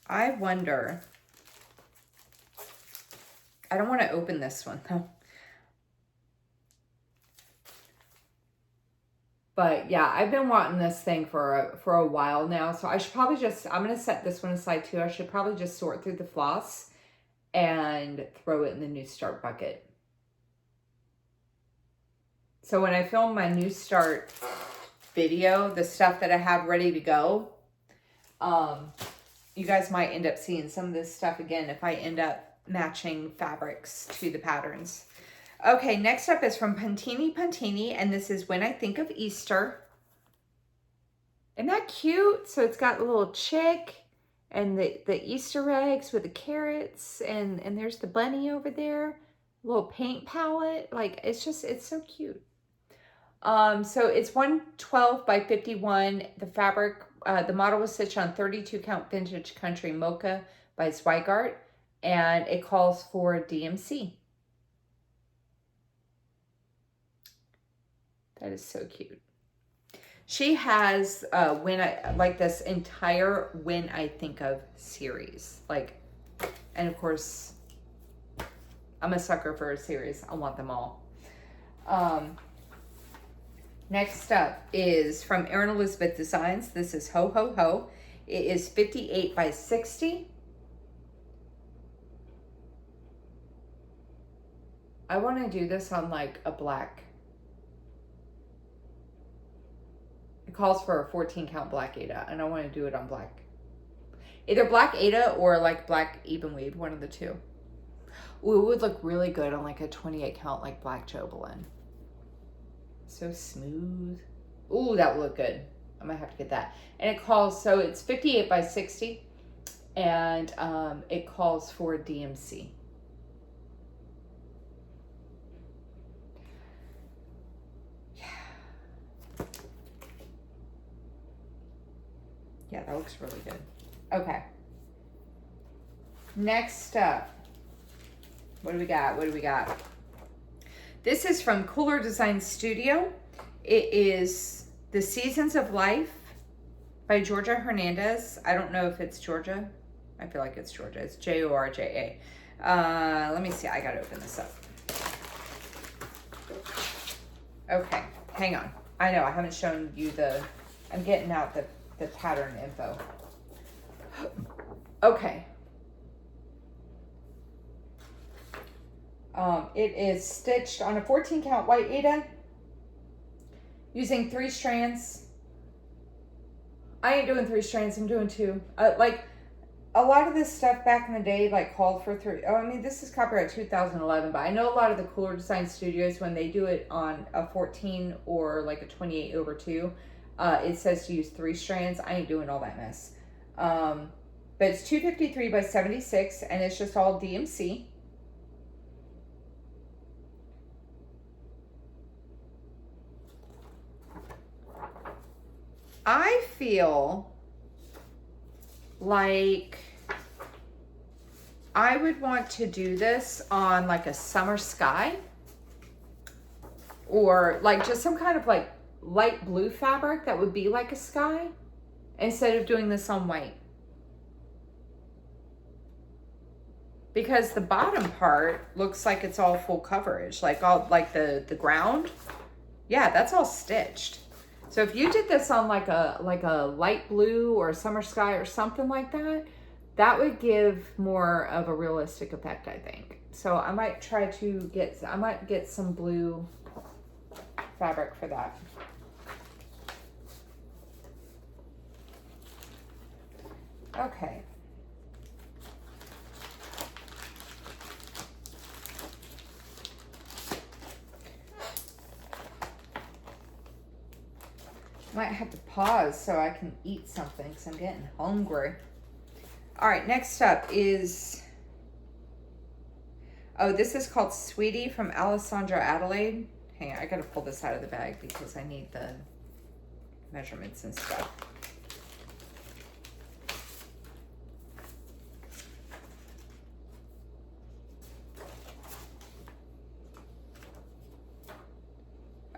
I wonder. I don't want to open this one though. But yeah, I've been wanting this thing for a while now. So I should probably just, I'm going to set this one aside too. I should probably just sort through the floss and throw it in the new start bucket. So when I film my new start video, the stuff that I have ready to go, you guys might end up seeing some of this stuff again if I end up matching fabrics to the patterns. Okay, next up is from Pantini, and this is When I Think of Easter. Isn't that cute? So it's got a little chick and the Easter eggs with the carrots, and there's the bunny over there. A little paint palette. Like, it's so cute. So it's 112 by 51. The fabric, the model was stitched on 32 count vintage country mocha by Zweigart, and it calls for DMC. That is so cute. She has like this entire When I Think of series. Like, and of course, I'm a sucker for a series. I want them all. Next up is from Erin Elizabeth Designs. This is HoHoHo. It is 58 by 60. I want to do this on like a black. It calls for a 14 count black Aida, and I want to do it on black. Either black Aida or like black even weave, one of the two. Ooh, it would look really good on like a 28 count like black Jobelin. So smooth. Ooh, that would look good. I might have to get that. And it calls, so it's 58 by 60, and it calls for DMC. Yeah, that looks really good. Okay. Next up, what do we got? What do we got? This is from Cooler Design Studio. It is The Seasons of Life by Georgia Hernandez. I don't know if it's Georgia. I feel like it's Georgia. It's Georja. Let me see. I gotta open this up. Okay, hang on. I know I haven't shown you I'm getting out the pattern info. Okay. It is stitched on a 14 count white Aida using 3 strands. I ain't doing 3 strands, I'm doing 2. Like a lot of this stuff back in the day like called for 3. Oh, I mean, this is copyright 2011, but I know a lot of the Cooler Design Studios, when they do it on a 14 or like a 28/2, it says to use 3 strands. I ain't doing all that mess. But it's 253 by 76, and it's just all DMC. I feel like I would want to do this on like a summer sky, or like just some kind of like light blue fabric that would be like a sky, instead of doing this on white. Because the bottom part looks like it's all full coverage, like all like the ground. Yeah, that's all stitched. So if you did this on like a light blue or a summer sky or something like that, that would give more of a realistic effect, I think. So I might try to get some blue fabric for that. Okay. Might have to pause so I can eat something because I'm getting hungry. All right, next up is, oh, this is called Sweetie from Alessandra Adelaide. Hang on, I gotta pull this out of the bag because I need the measurements and stuff.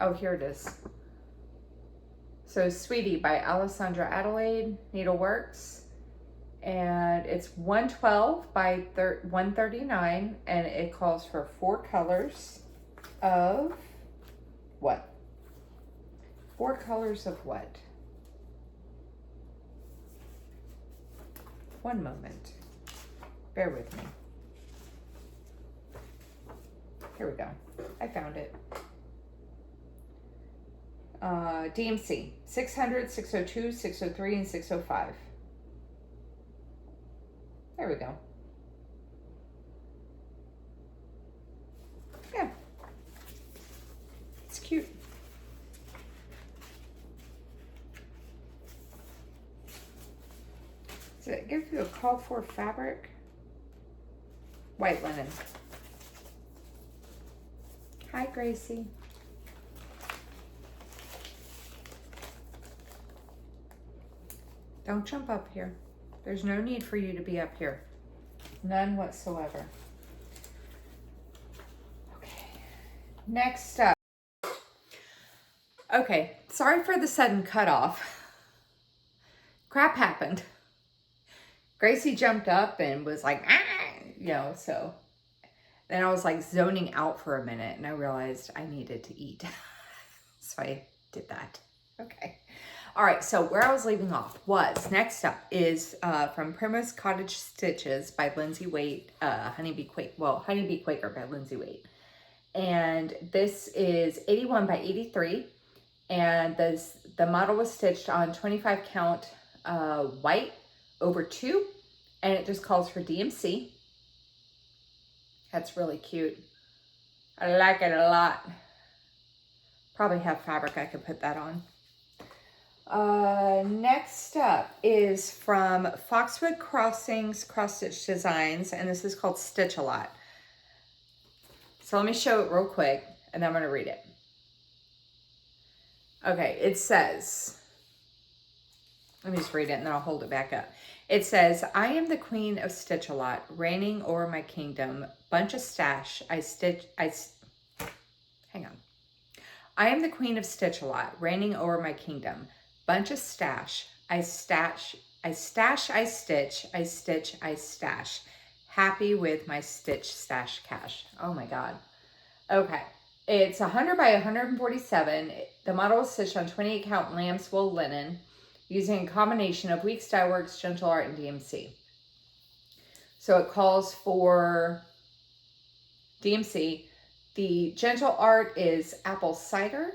Oh, here it is. So Sweetie by Alessandra Adelaide, Needleworks. And it's 112 by 139, and it calls for 4 colors of what? 4 colors of what? One moment. Bear with me. Here we go. I found it. DMC, 600, 602, 603, and 605. There we go. Yeah. It's cute. Does it give you a call for fabric? White linen. Hi, Gracie. Don't jump up here. There's no need for you to be up here. None whatsoever. Okay. Next up. Okay. Sorry for the sudden cutoff. Crap happened. Gracie jumped up and was like, ah, you know, so then I was like zoning out for a minute and I realized I needed to eat. So I did that. Okay. All right, so where I was leaving off was, next up is from Primrose Cottage Stitches by Lindsay Waite, Honeybee Quaker by Lindsay Waite. And this is 81 by 83, and the model was stitched on 25 count white over 2, and it just calls for DMC. That's really cute. I like it a lot. Probably have fabric I could put that on. Next up is from Foxwood Crossings Cross Stitch Designs, and this is called Stitch a Lot. So let me show it real quick, and then I'm going to read it. Okay, it says, let me just read it, and then I'll hold it back up. It says, I am the queen of Stitch a Lot, reigning o'er my kingdom, bunch of stash, hang on. I am the queen of Stitch a Lot, reigning o'er my kingdom. Bunch of stash, I stitch, I stitch, I stash. Happy with my stitch stash cash. Oh my God. Okay. It's 100 by 147. The model is stitched on 28 count lamb's wool linen using a combination of Weeks Dye Works, Gentle Art, and DMC. So it calls for DMC. The Gentle Art is Apple Cider.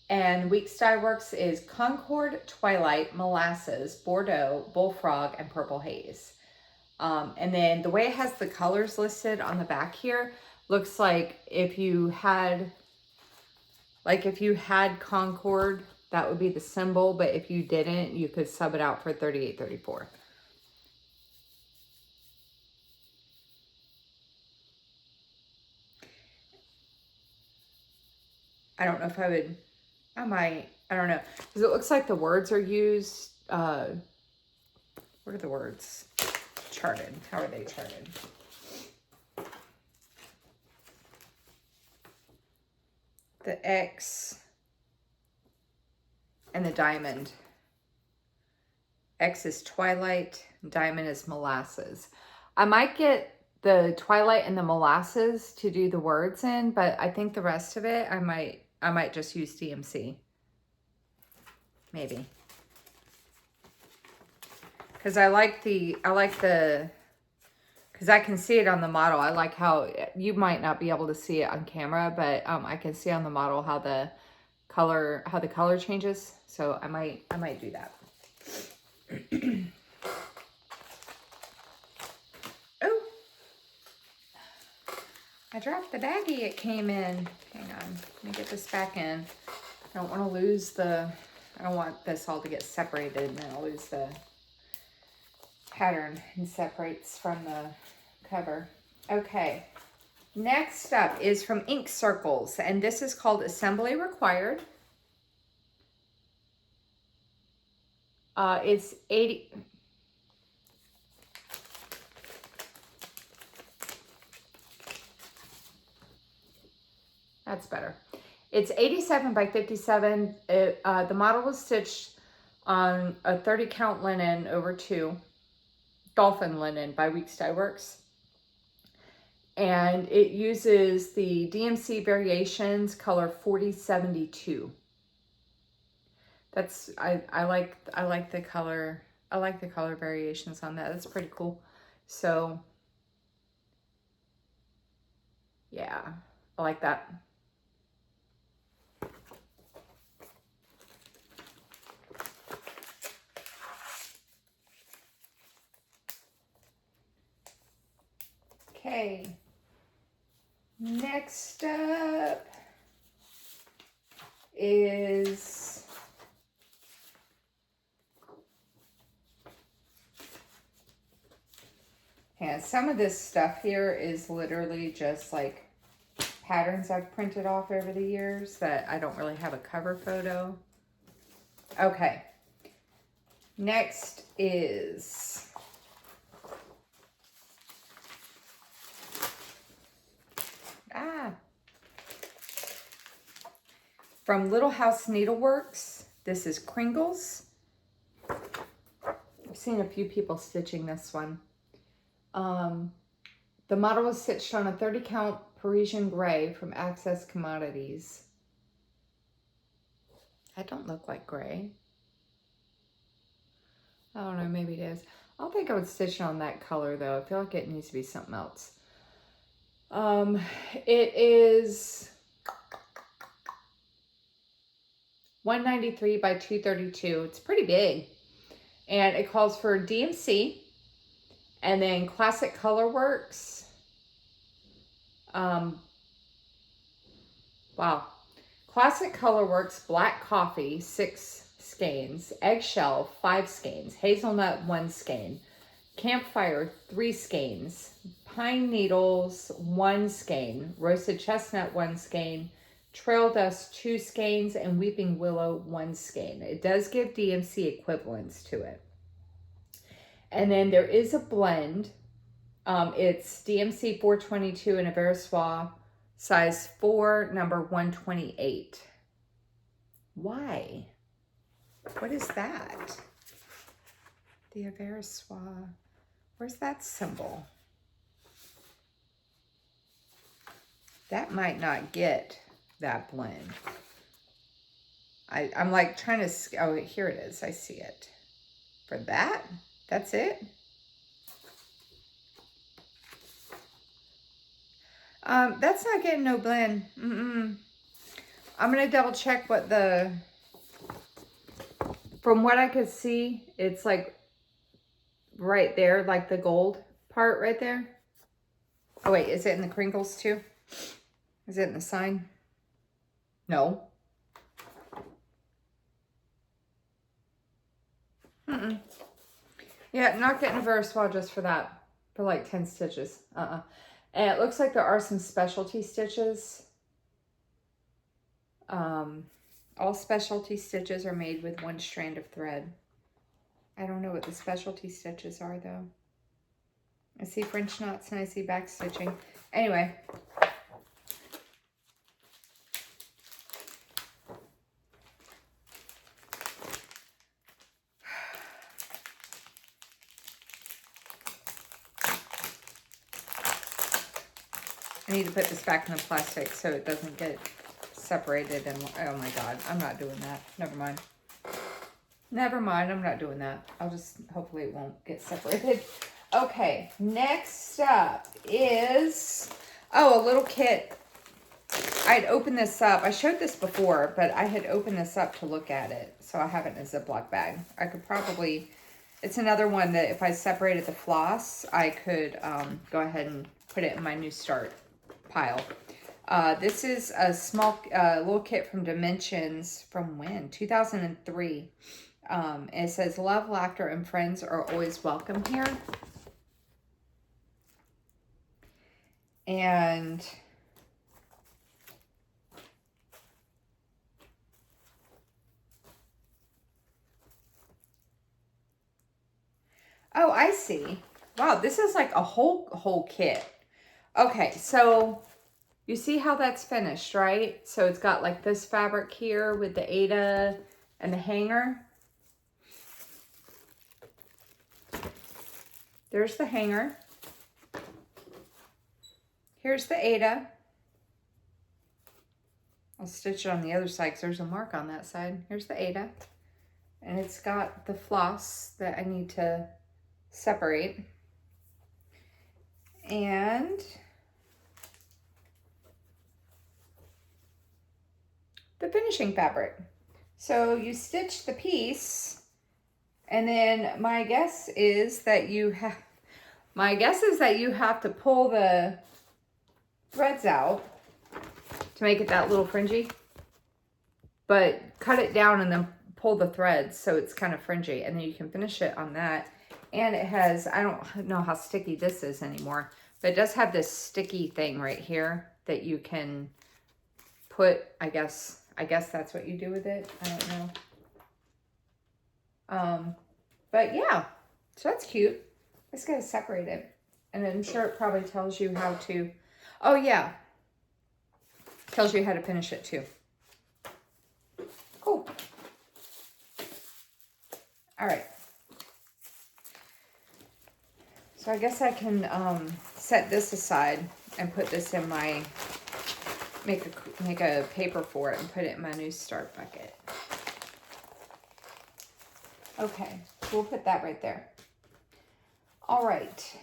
And Weeks Dye Works is Concord, Twilight, Molasses, Bordeaux, Bullfrog, and Purple Haze. And then the way it has the colors listed on the back here looks like if you had Concord, that would be the symbol. But if you didn't, you could sub it out for $38.34. I don't know if I would... I don't know, because it looks like the words are used, what are the words? Charted. How are they charted? The X and the diamond. X is Twilight, diamond is Molasses. I might get the Twilight and the Molasses to do the words in, but I think the rest of it, I might just use DMC. Maybe. Because because I can see it on the model. I like how, you might not be able to see it on camera, but I can see on the model how the color changes. So I might do that. Oh, I dropped the baggie it came in. Hang on, let me get this back in. I don't want to lose I don't want this all to get separated and then I'll lose the pattern and separates from the cover. Okay, next up is from Ink Circles, and this is called Assembly Required. It's 80... That's better. It's 87 by 57. The model was stitched on a 30 count linen over 2. Dolphin linen by Weeks Dye Works. And it uses the DMC Variations color 4072. That's, I like the color. I like the color variations on that. That's pretty cool. So yeah, I like that. Okay. Next up is and some of this stuff here is literally just like patterns I've printed off over the years that I don't really have a cover photo. Okay. Next is from Little House Needleworks. This is Kringles. I've seen a few people stitching this one. The model was stitched on a 30 count Parisian gray from Access Commodities. That don't look like gray. I don't know, maybe it is. I don't think I would stitch it on that color though. I feel like it needs to be something else. It is 193 by 232. It's pretty big. And it calls for DMC and then Classic Colorworks. Wow. Classic Colorworks Black Coffee, 6 skeins. Eggshell, 5 skeins. Hazelnut, 1 skein. Campfire, 3 skeins. Pine Needles, 1 skein. Roasted Chestnut, 1 skein. Trail Dust, 2 skeins. And Weeping Willow, 1 skein. It does give DMC equivalents to it. And then there is a blend. It's DMC 422 in a Versoix, size 4, number 128. Why? What is that? The Versoix. Where's that symbol? That might not get that blend. I'm like trying to, oh, here it is. I see it. For that? That's it? That's not getting no blend. I'm going to double check what the, from what I could see, it's like right there, like the gold part right there. Oh wait, is it in the crinkles too? Is it in the sign? No. Yeah, not getting a Versoix just for that. For like 10 stitches. And it looks like there are some specialty stitches. All specialty stitches are made with 1 strand of thread. I don't know what the specialty stitches are though. I see French knots and I see back stitching. Anyway. I need to put this back in the plastic so it doesn't get separated. And oh my God, I'm not doing that. Never mind. Never mind, I'm not doing that. I'll just, hopefully it won't get separated. Okay, next up is, oh, a little kit. I'd opened this up. I showed this before, but I had opened this up to look at it. So I have it in a Ziploc bag. I could probably, it's another one that if I separated the floss, I could go ahead and put it in my new start pile. This is a small little kit from Dimensions from when? 2003. It says, love, laughter, and friends are always welcome here. And oh, I see. Wow, this is like a whole kit. Okay, so you see how that's finished, right? So it's got like this fabric here with the Ada and the hanger. There's the hanger. Here's the Ada. I'll stitch it on the other side because there's a mark on that side. Here's the Ada. And it's got the floss that I need to separate. And the finishing fabric. So you stitch the piece, and then my guess is that you have, My guess is that you have to pull the threads out to make it that little fringy, but cut it down and then pull the threads so it's kind of fringy, and then you can finish it on that. And it has, I don't know how sticky this is anymore, but it does have this sticky thing right here that you can put, I guess that's what you do with it. I don't know. But yeah, so that's cute. I just gotta separate it. And I'm sure it probably tells you how to, oh yeah, tells you how to finish it too. Cool. All right. So I guess I can set this aside and put this in my, make a paper for it and put it in my new start bucket. Okay, we'll put that right there. All right.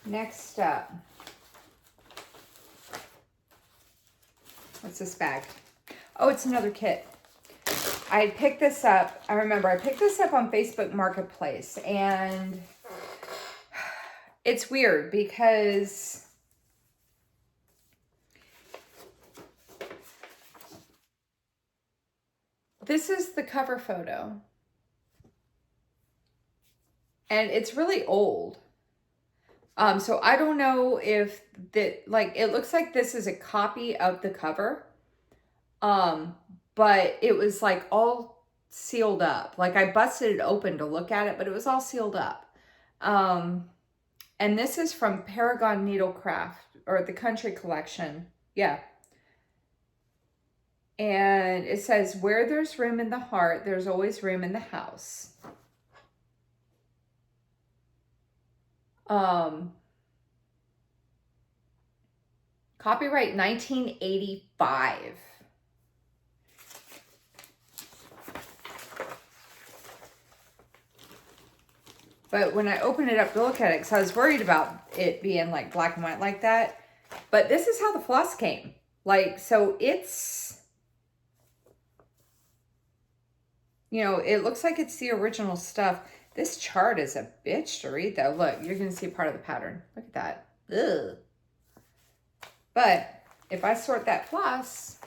Next up, what's this bag? Oh, it's another kit. I picked this up. I remember I picked this up on Facebook Marketplace, and it's weird because this is the cover photo, and it's really old. So I don't know if that, like, it looks like this is a copy of the cover. But it was like all sealed up. Like I busted it open to look at it, but it was all sealed up. And this is from Paragon Needlecraft, or the Country Collection. Yeah. And it says, where there's room in the heart, there's always room in the house. Copyright 1985. But when I opened it up to look at it, because I was worried about it being like black and white like that. But this is how the floss came. Like, so it's, you know, it looks like it's the original stuff. This chart is a bitch to read though. Look, you're going to see part of the pattern. Look at that. Ugh. But if I sort that floss,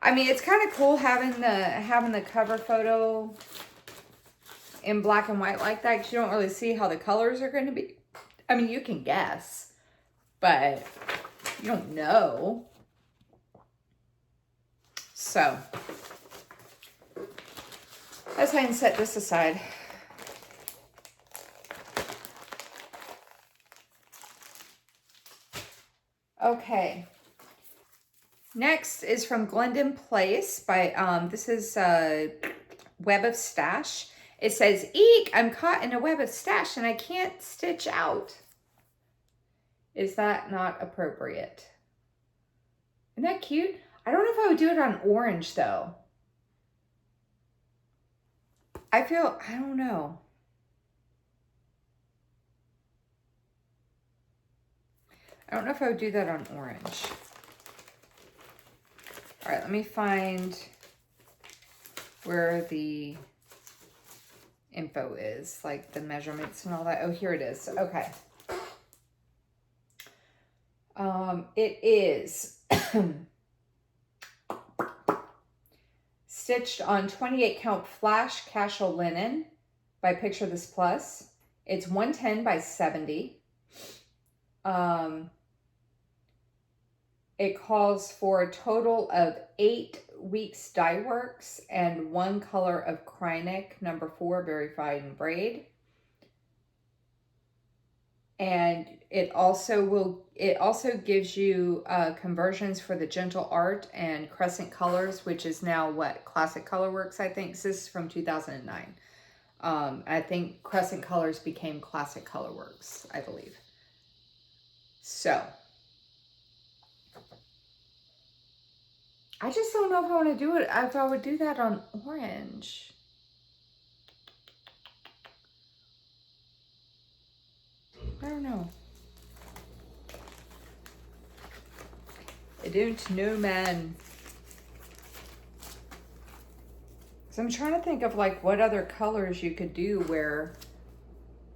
I mean, it's kind of cool having the cover photo in black and white like that, because you don't really see how the colors are going to be. I mean, you can guess, but you don't know. So let's go ahead and set this aside. Okay. Next is from Glendon Place by, this is Web of Stash. It says, eek, I'm caught in a web of stash and I can't stitch out. Is that not appropriate? Isn't that cute? I don't know if I would do it on orange though. I don't know. I don't know if I would do that on orange. All right, let me find where the info is, like the measurements and all that. Oh, here it is. Okay. It is stitched on 28 count flash casual linen by Picture This Plus. It's 110 by 70. It calls for a total of 8 weeks dye works and 1 color of Krynic number 4 very fine braid. And it also gives you conversions for the Gentle Art and Crescent Colors, which is now what, Classic Colorworks, I think. This is from 2009. I think Crescent Colors became Classic Colorworks, I believe. So I just don't know if I want to do it, if I would do that on orange. I don't know. I don't know, man. So I'm trying to think of like what other colors you could do where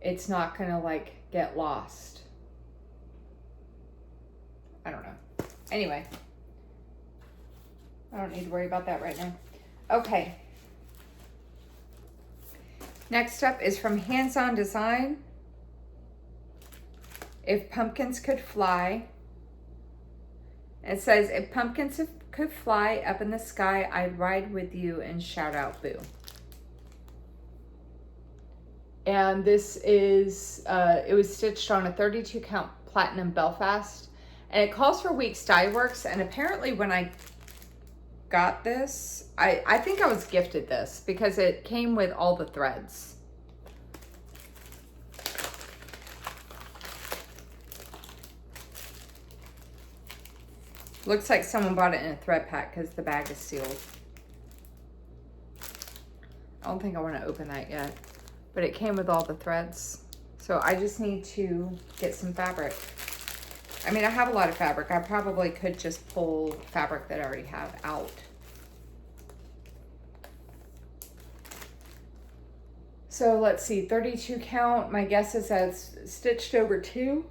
it's not gonna like get lost. I don't know. Anyway, I don't need to worry about that right now. Okay. Next up is from Hands On Design. If Pumpkins Could Fly. It says, if pumpkins could fly up in the sky, I'd ride with you and shout out boo. And this is, it was stitched on a 32 count platinum Belfast. And it calls for Weeks Dye Works. And apparently when I got this, I think I was gifted this because it came with all the threads. Looks like someone bought it in a thread pack because the bag is sealed. I don't think I want to open that yet, but it came with all the threads. So I just need to get some fabric. I mean, I have a lot of fabric. I probably could just pull fabric that I already have out. So let's see, 32 count. My guess is that's stitched over 2.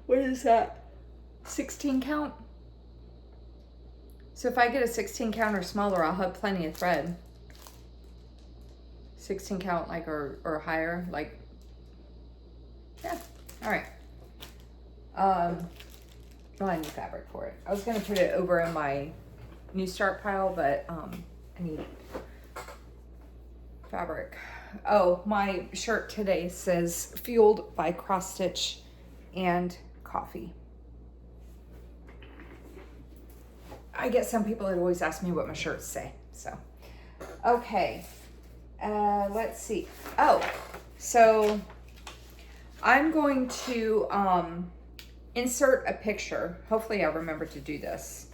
What is that? 16 count. So if I get a 16 count or smaller, I'll have plenty of thread. 16 count like or higher, like, yeah, all right. Well, I need fabric for it. I was gonna put it over in my new start pile, but I need fabric. Oh, my shirt today says fueled by cross stitch and coffee. I get some people that always ask me what my shirts say, so. Okay, let's see. Oh, so I'm going to insert a picture. Hopefully I'll remember to do this.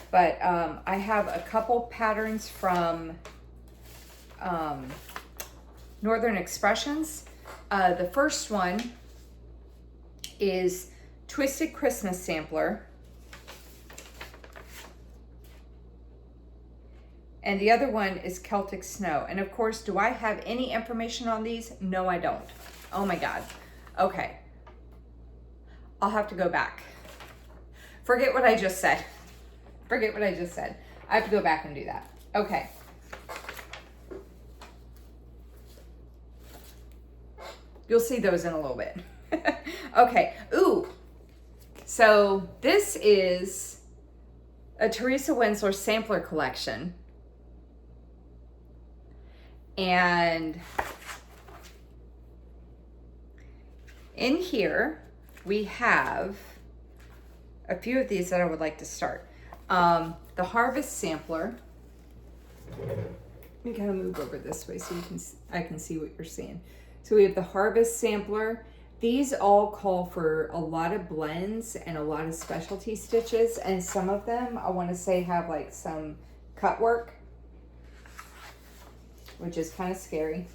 But I have a couple patterns from Northern Expressions. The first one is Twisted Christmas Sampler. And the other one is Celtic Snow. And of course, do I have any information on these? No, I don't. Oh my God. Okay. I'll have to go back. Forget what I just said. Forget what I just said. I have to go back and do that. Okay. You'll see those in a little bit. Okay. Ooh. So this is a Teresa Winslow sampler collection. And in here, we have a few of these that I would like to start. The Harvest Sampler. Let me kind of move over this way so I can see what you're seeing. So we have the Harvest Sampler. These all call for a lot of blends and a lot of specialty stitches, and some of them I want to say have like some cut work, which is kind of scary.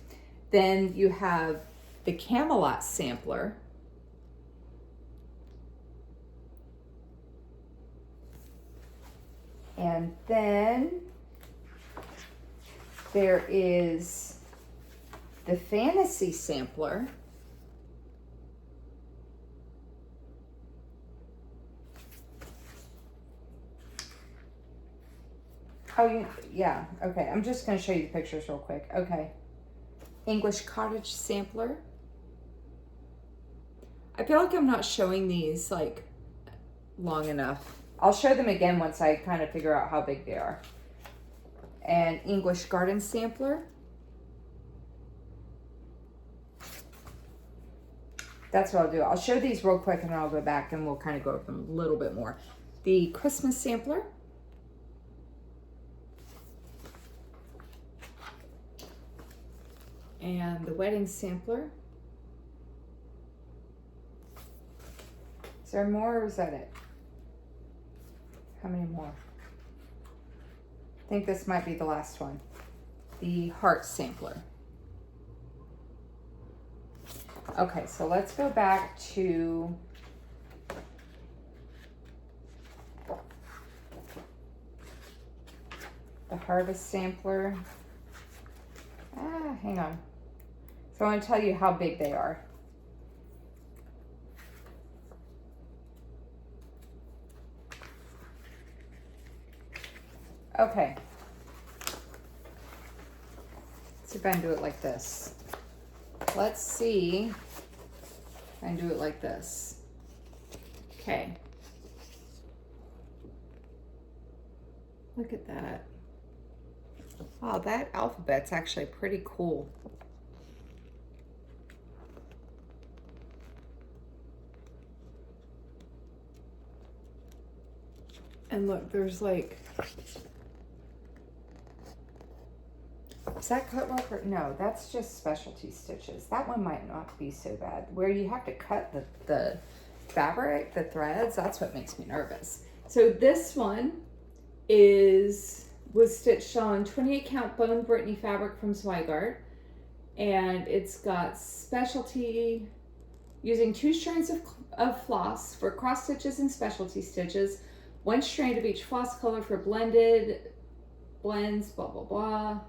Then you have the Camelot Sampler. And then there is the Fantasy Sampler. Oh, yeah, okay. I'm just going to show you the pictures real quick. Okay. English Cottage Sampler. I feel like I'm not showing these, like, long enough. I'll show them again once I kind of figure out how big they are. And English Garden Sampler. That's what I'll do. I'll show these real quick and then I'll go back and we'll kind of go over them a little bit more. The Christmas Sampler. And the Wedding Sampler. Is there more or is that it? How many more? I think this might be the last one. The Heart Sampler. Okay, so let's go back to the Harvest sampler. Hang on. So I want to tell you how big they are. Okay. Let's see if I can do it like this. Let's see if I can do it like this. Okay. Look at that. Oh, that alphabet's actually pretty cool. And look, there's like, is that cut work or no? That's just specialty stitches. That one might not be so bad. Where you have to cut the fabric, the threads, that's what makes me nervous. So this one was stitched on 28 count bone Brittany fabric from Zweigart, and it's got specialty using 2 strands of floss for cross stitches and specialty stitches, 1 strand of each floss color for blends, blah blah blah,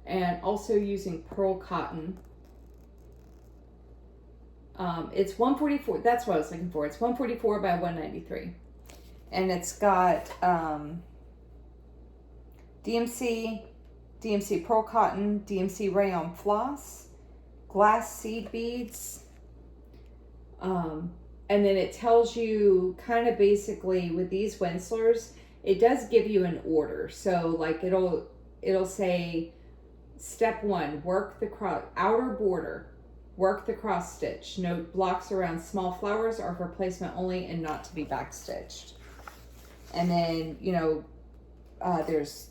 and also using pearl cotton. It's 144. That's what I was looking for. It's 144 by 193. And it's got DMC pearl cotton, DMC rayon floss, glass seed beads. And then it tells you kind of basically with these Winslers, it does give you an order. So like it'll say step 1, work the outer border, work the cross stitch. Note blocks around small flowers are for placement only and not to be backstitched. And then, you know, there's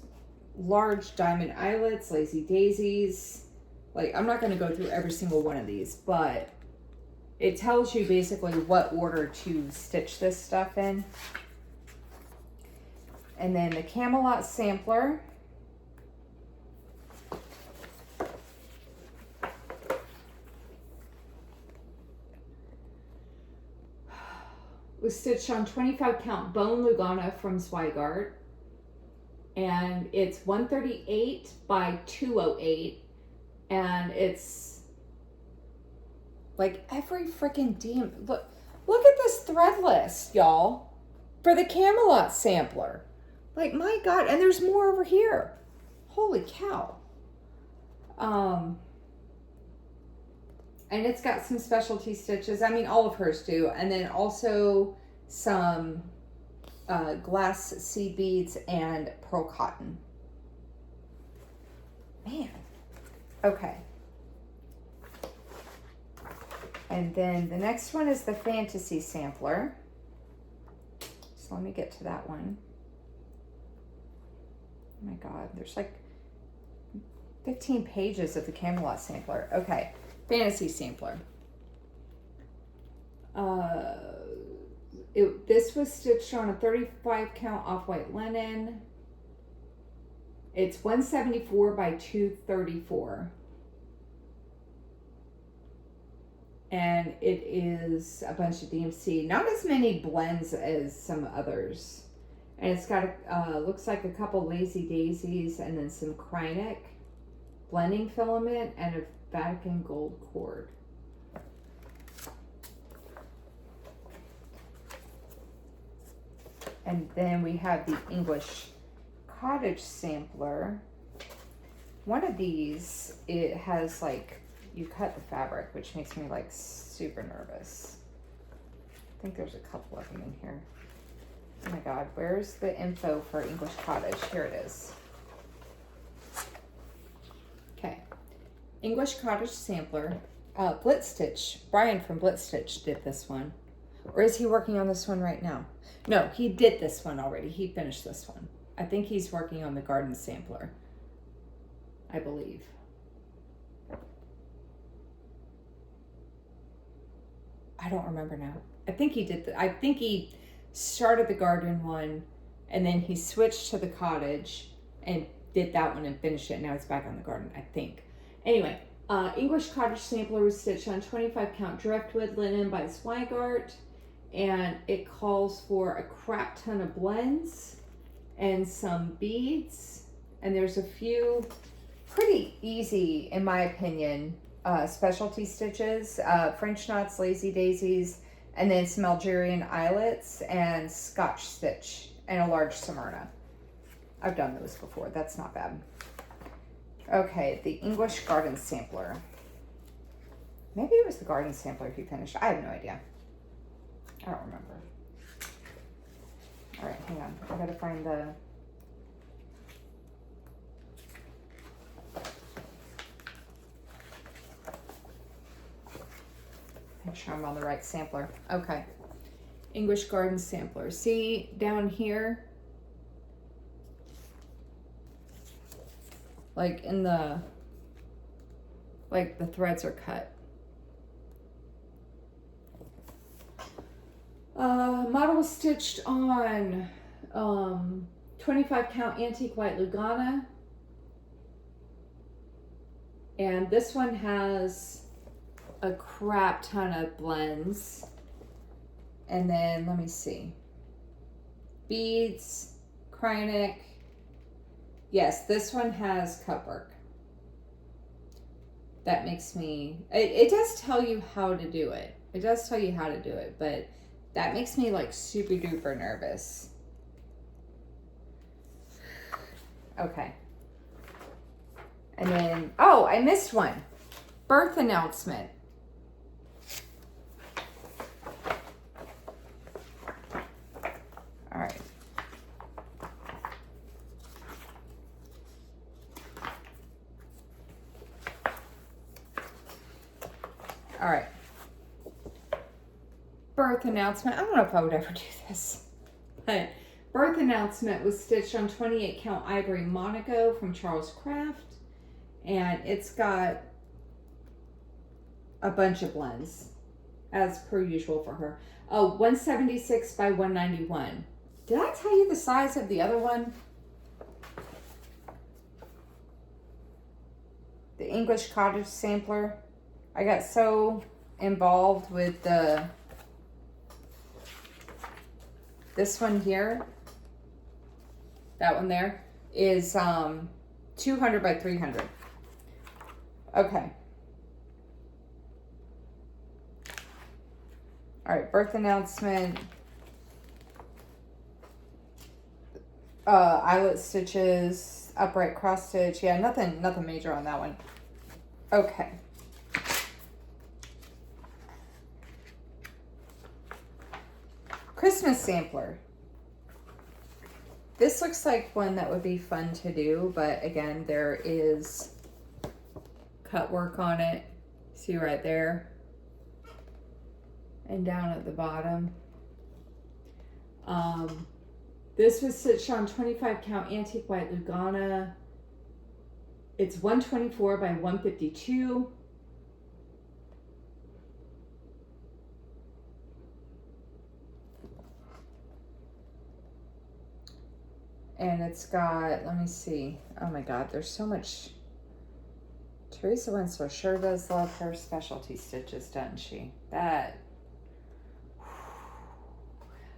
large diamond eyelets, lazy daisies. Like, I'm not going to go through every single one of these, but it tells you basically what order to stitch this stuff in. And then the Camelot sampler. Was stitched on 25 count bone Lugana from Zweigart, and it's 138 by 208, and it's like every freaking look at this thread list, y'all, for the Camelot sampler. Like, my God, and there's more over here. Holy cow. And it's got some specialty stitches. I mean, all of hers do. And then also some glass seed beads and pearl cotton. Man. Okay. And then the next one is the Fantasy sampler. So let me get to that one. Oh my God, there's like 15 pages of the Camelot sampler. Okay. Fantasy sampler. This was stitched on a 35 count off-white linen. It's 174 by 234. And it is a bunch of DMC. Not as many blends as some others. And it's got, looks like a couple lazy daisies and then some Krynic blending filament and a Vatican gold cord. And then we have the English Cottage sampler. One of these, it has like, you cut the fabric, which makes me like super nervous. I think there's a couple of them in here. Oh my God, where's the info for English Cottage? Here it is. Okay. English Cottage sampler, Blitz Stitch. Brian from Blitz Stitch did this one. Or is he working on this one right now? No, he did this one already. He finished this one. I think he's working on the garden sampler, I believe. I don't remember now. I think he did. I think he started the garden one, and then he switched to the cottage and did that one and finished it. Now it's back on the garden, I think. Anyway, English Cottage sampler was stitched on 25 count driftwood linen by Zweigart, and it calls for a crap ton of blends and some beads. And there's a few pretty easy, in my opinion, specialty stitches, French knots, lazy daisies, and then some Algerian eyelets and Scotch stitch and a large Smyrna. I've done those before. That's not bad. Okay, the English Garden Sampler. Maybe it was the Garden Sampler he finished. I have no idea. I don't remember. All right, hang on. I gotta find the... Make sure I'm on the right sampler. Okay. English Garden Sampler. See down here? Like in the... Like the threads are cut. Model was stitched on 25 count antique white Lugana. And this one has a crap ton of blends. And then, let me see. Beads, Kryonic. Yes, this one has cut work. That makes me, it does tell you how to do it. It does tell you how to do it, but that makes me like super duper nervous. Okay. And then, oh, I missed one. Birth announcement. All right. All right. Birth announcement. I don't know if I would ever do this. But birth announcement was stitched on 28 count ivory Monaco from Charles Craft. And it's got a bunch of blends, as per usual for her. Oh, 176 by 191. Did I tell you the size of the other one? The English Cottage sampler. I got so involved with this one here. That one there is 200 by 300. Okay. All right, birth announcement. Eyelet stitches, upright cross stitch. Yeah, nothing major on that one. Okay. Christmas sampler. This looks like one that would be fun to do, but again, there is cut work on it. See right there. And down at the bottom. This was stitched on 25 count antique white Lugana. It's 124 by 152. And it's got, let me see. Oh my God, there's so much. Teresa Winslow sure does love her specialty stitches, doesn't she? That,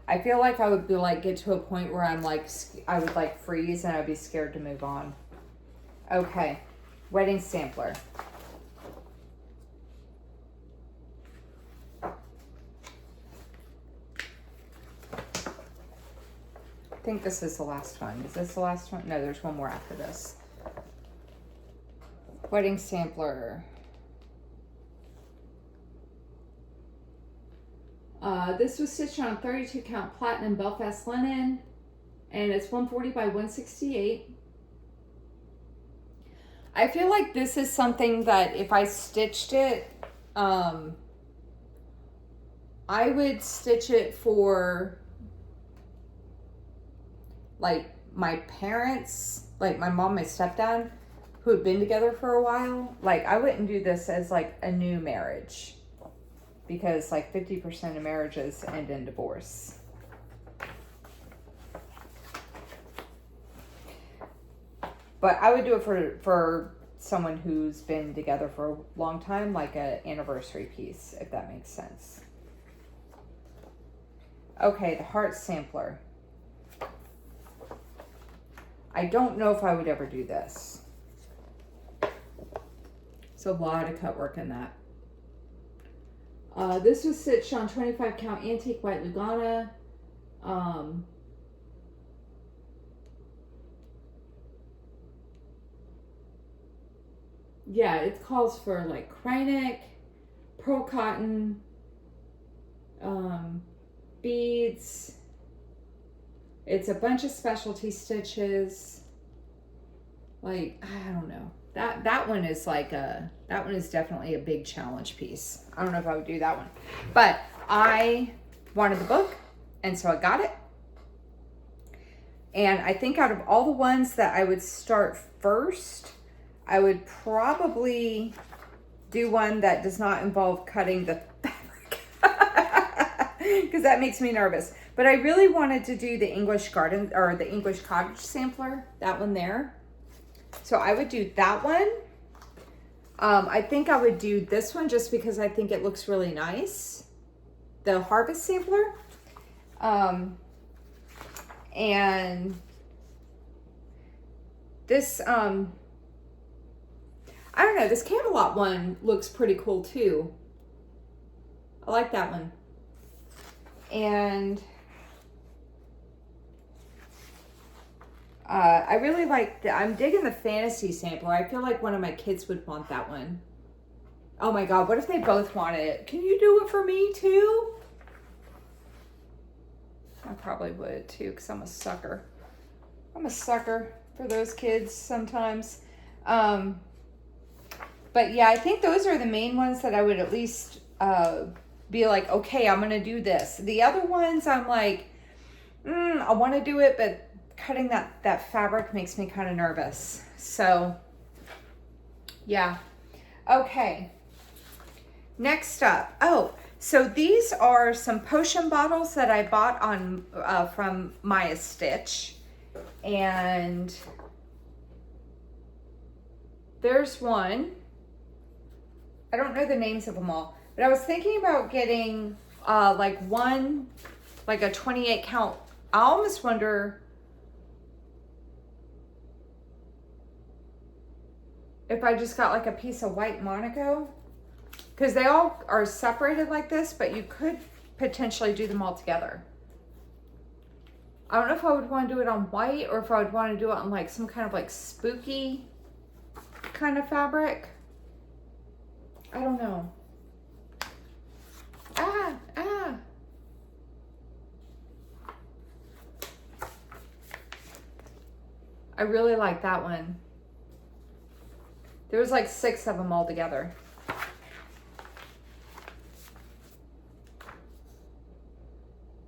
I feel like I would be like, get to a point where I'm like, I would like freeze and I'd be scared to move on. Okay, wedding sampler. I think this is the last one. Is this the last one? No, there's one more after this. Wedding sampler. This was stitched on 32 count platinum Belfast linen, and it's 140 by 168. I feel like this is something that if I stitched it, I would stitch it for like my parents, like my mom and stepdad, who had been together for a while. Like, I wouldn't do this as like a new marriage, because like 50% of marriages end in divorce. But I would do it for someone who's been together for a long time, like an anniversary piece, if that makes sense. Okay, the heart sampler. I don't know if I would ever do this. It's a lot of cut work in that. This was stitched on 25 count antique white Lugana. Yeah, it calls for like Krynic, pearl cotton, beads. It's a bunch of specialty stitches. Like, I don't know. That one is like that one is definitely a big challenge piece. I don't know if I would do that one. But I wanted the book, and so I got it. And I think out of all the ones that I would start first, I would probably do one that does not involve cutting the fabric. Because that makes me nervous. But I really wanted to do the English garden or the English cottage sampler, that one there. So I would do that one. I think I would do this one just because I think it looks really nice. The harvest sampler. And this, I don't know, this Camelot one looks pretty cool too. I like that one. And I really like, I'm digging the fantasy sampler. I feel like one of my kids would want that one. Oh my God, what if they both want it? Can you do it for me too? I probably would too, because I'm a sucker. I'm a sucker for those kids sometimes. But yeah, I think those are the main ones that I would at least be like, okay, I'm going to do this. The other ones, I'm like, I want to do it, but cutting that fabric makes me kind of nervous. So, yeah. Okay. Next up. Oh, so these are some potion bottles that I bought on from Maya Stitch. And there's one. I don't know the names of them all, but I was thinking about getting like a 28 count. I almost wonder if I just got like a piece of white Monaco, because they all are separated like this, but you could potentially do them all together. I don't know if I would want to do it on white or if I would want to do it on like some kind of like spooky kind of fabric. I don't know. I really like that one. There was like 6 of them all together.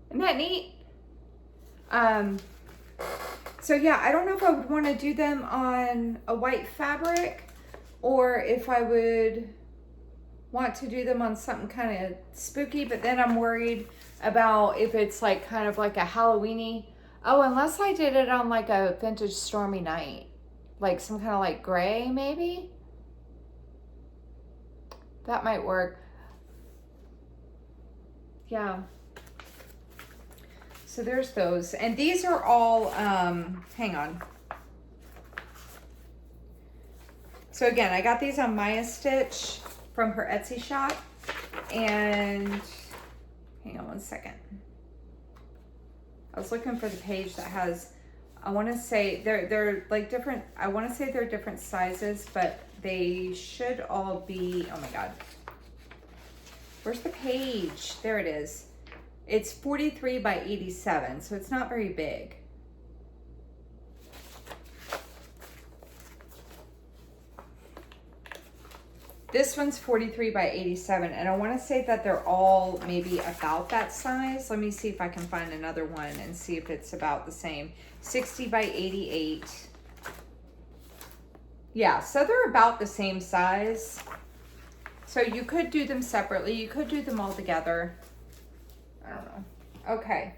Isn't that neat? So yeah, I don't know if I would want to do them on a white fabric or if I would want to do them on something kind of spooky, but then I'm worried about if it's like kind of like a Halloween-y. Oh, unless I did it on like a vintage stormy night, like some kind of like gray maybe. That might work. Yeah. So there's those. And these are all, hang on. So again, I got these on Maya Stitch from her Etsy shop. And hang on one second. I was looking for the page that has, I want to say they're like different, I want to say they're different sizes, but they should all be, oh my God. Where's the page? There it is. It's 43 by 87, so it's not very big. This one's 43 by 87, and I want to say that they're all maybe about that size. Let me see if I can find another one and see if it's about the same. 60 by 88. Yeah, so they're about the same size. So you could do them separately. You could do them all together. I don't know. Okay.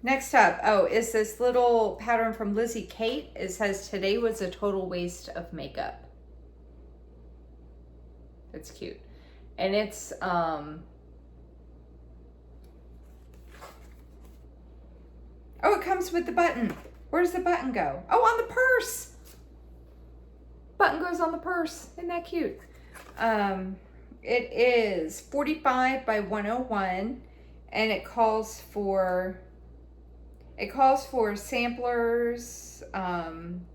Next up, oh, is this little pattern from Lizzie Kate. It says, today was a total waste of makeup. It's cute. And it's, Oh, it comes with the button. Where's the button go? Oh, on the purse. Button goes on the purse. Isn't that cute? It is 45 by 101, and it calls for samplers and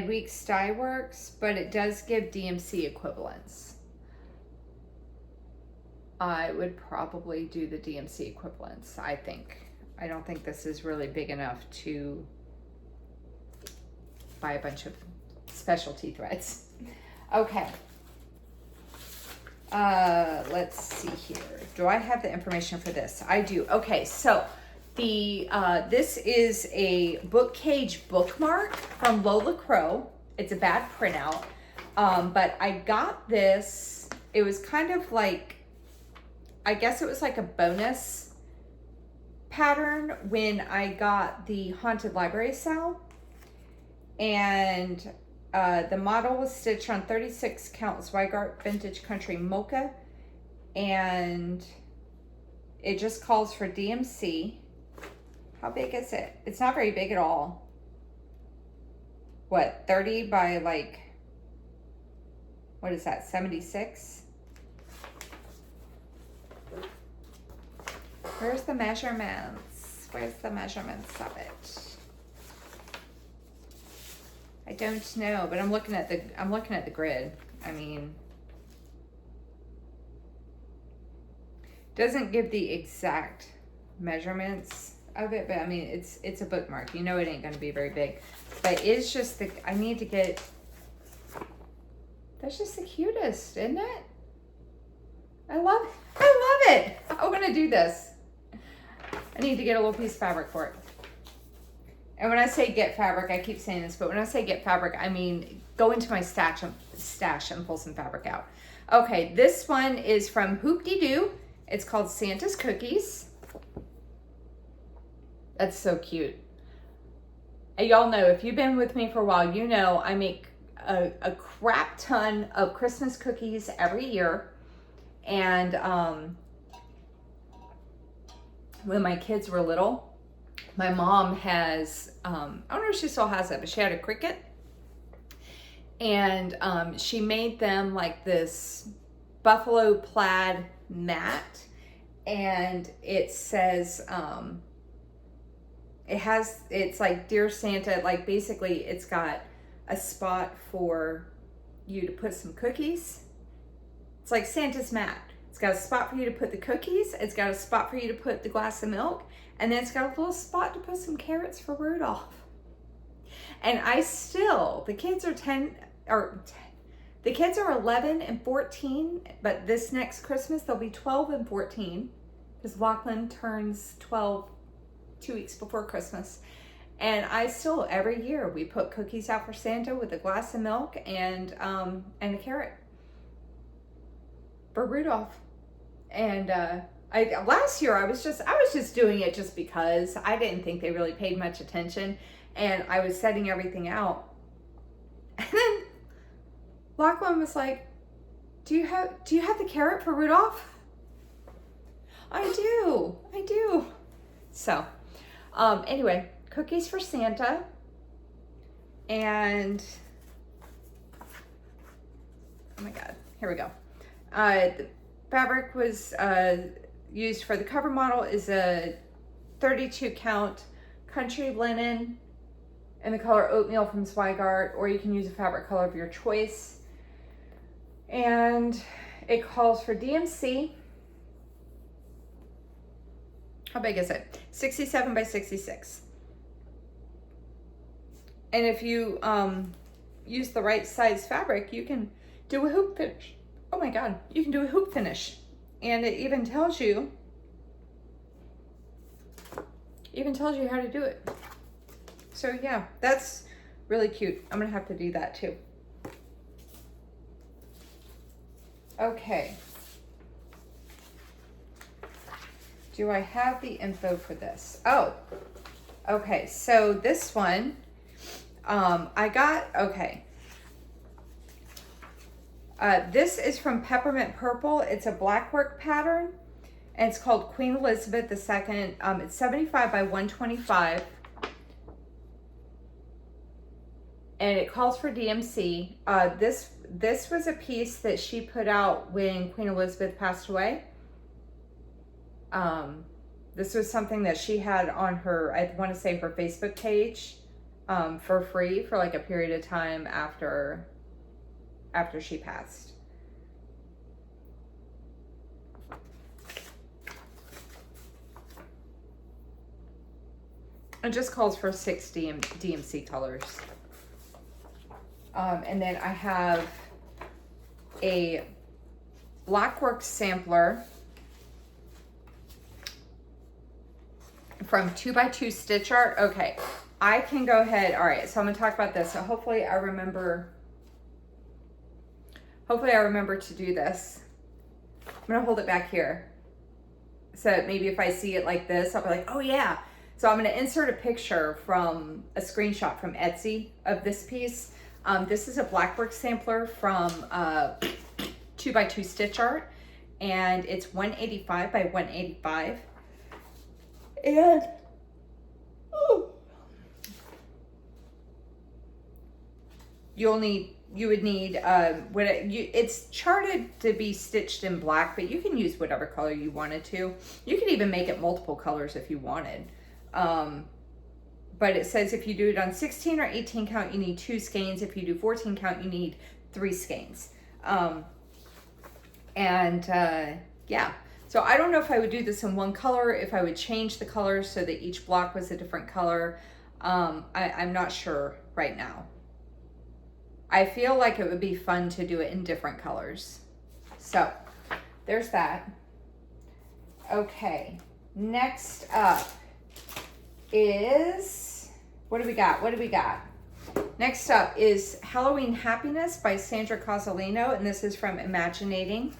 weak sty works, but it does give DMC equivalents. I would probably do the DMC equivalents, I think. I don't think this is really big enough to buy a bunch of specialty threads. Okay. Let's see here. Do I have the information for this? I do. Okay, so this is a book cage bookmark from Lola Crow. It's a bad printout, but I got this. It was kind of like, I guess it was like a bonus pattern when I got the Haunted Library sale, and the model was stitched on 36 count Zweigart Vintage Country Mocha, and it just calls for DMC. How big is it? It's not very big at all. What, 30 by like, what is that, 76? Where's the measurements? Where's the measurements of it? I don't know, but I'm looking at the grid. I mean, doesn't give the exact measurements of it, but I mean, it's a bookmark. You know it ain't gonna be very big. But it's just I need to get, that's just the cutest, isn't it? I love it. I'm gonna do this. I need to get a little piece of fabric for it. And when I say get fabric, I keep saying this, but when I say get fabric, I mean go into my stash and pull some fabric out. Okay, this one is from Hoop-Dee-Doo. It's called Santa's Cookies. That's so cute. And y'all know, if you've been with me for a while, you know I make a crap ton of Christmas cookies every year. And when my kids were little, my mom has, I don't know if she still has it, but she had a Cricut. And she made them like this buffalo plaid mat. And it says, it's like Dear Santa, like basically it's got a spot for you to put some cookies. It's like Santa's mat. It's got a spot for you to put the cookies. It's got a spot for you to put the glass of milk. And then it's got a little spot to put some carrots for Rudolph. And the kids are 11 and 14, but this next Christmas they'll be 12 and 14 because Lachlan turns 12 2 weeks before Christmas. And every year we put cookies out for Santa with a glass of milk and a carrot for Rudolph. And last year I was just doing it just because I didn't think they really paid much attention, and I was setting everything out. And then Lachlan was like, do you have the carrot for Rudolph? I do. So anyway, cookies for Santa. And oh my god, here we go. The fabric was used for the cover model is a 32 count country linen in the color oatmeal from Zweigart, or you can use a fabric color of your choice. And it calls for DMC. How big is it? 67 by 66. And if you use the right size fabric, you can do a hoop finish. Oh my god, you can do a hoop finish. And it even tells you how to do it. So yeah, that's really cute. I'm gonna have to do that too. Okay. Do I have the info for this? Oh, okay. So this one, this is from Peppermint Purple. It's a blackwork pattern. And it's called Queen Elizabeth II. It's 75 by 125. And it calls for DMC. This was a piece that she put out when Queen Elizabeth passed away. This was something that she had on her, I want to say her Facebook page, for free for like a period of time after she passed. It just calls for 6 DMC colors. And then I have a Blackwork sampler from 2x2 Stitch Art. Okay, I can go ahead. All right, so I'm gonna talk about this. So hopefully I remember to do this. I'm gonna hold it back here. So maybe if I see it like this, I'll be like, oh yeah. So I'm gonna insert a picture from a screenshot from Etsy of this piece. This is a Blackwork sampler from 2x2 Stitch Art, and it's 185 by 185. And you would need it's charted to be stitched in black, but you can use whatever color you wanted to. You could even make it multiple colors if you wanted. But it says if you do it on 16 or 18 count, you need 2 skeins. If you do 14 count, you need 3 skeins. Yeah. So I don't know if I would do this in one color, if I would change the colors so that each block was a different color. I'm not sure right now. I feel like it would be fun to do it in different colors. So there's that. Okay, next up is, what do we got? Next up is Halloween Happiness by Sandra Cozzolino, and this is from Imaginating.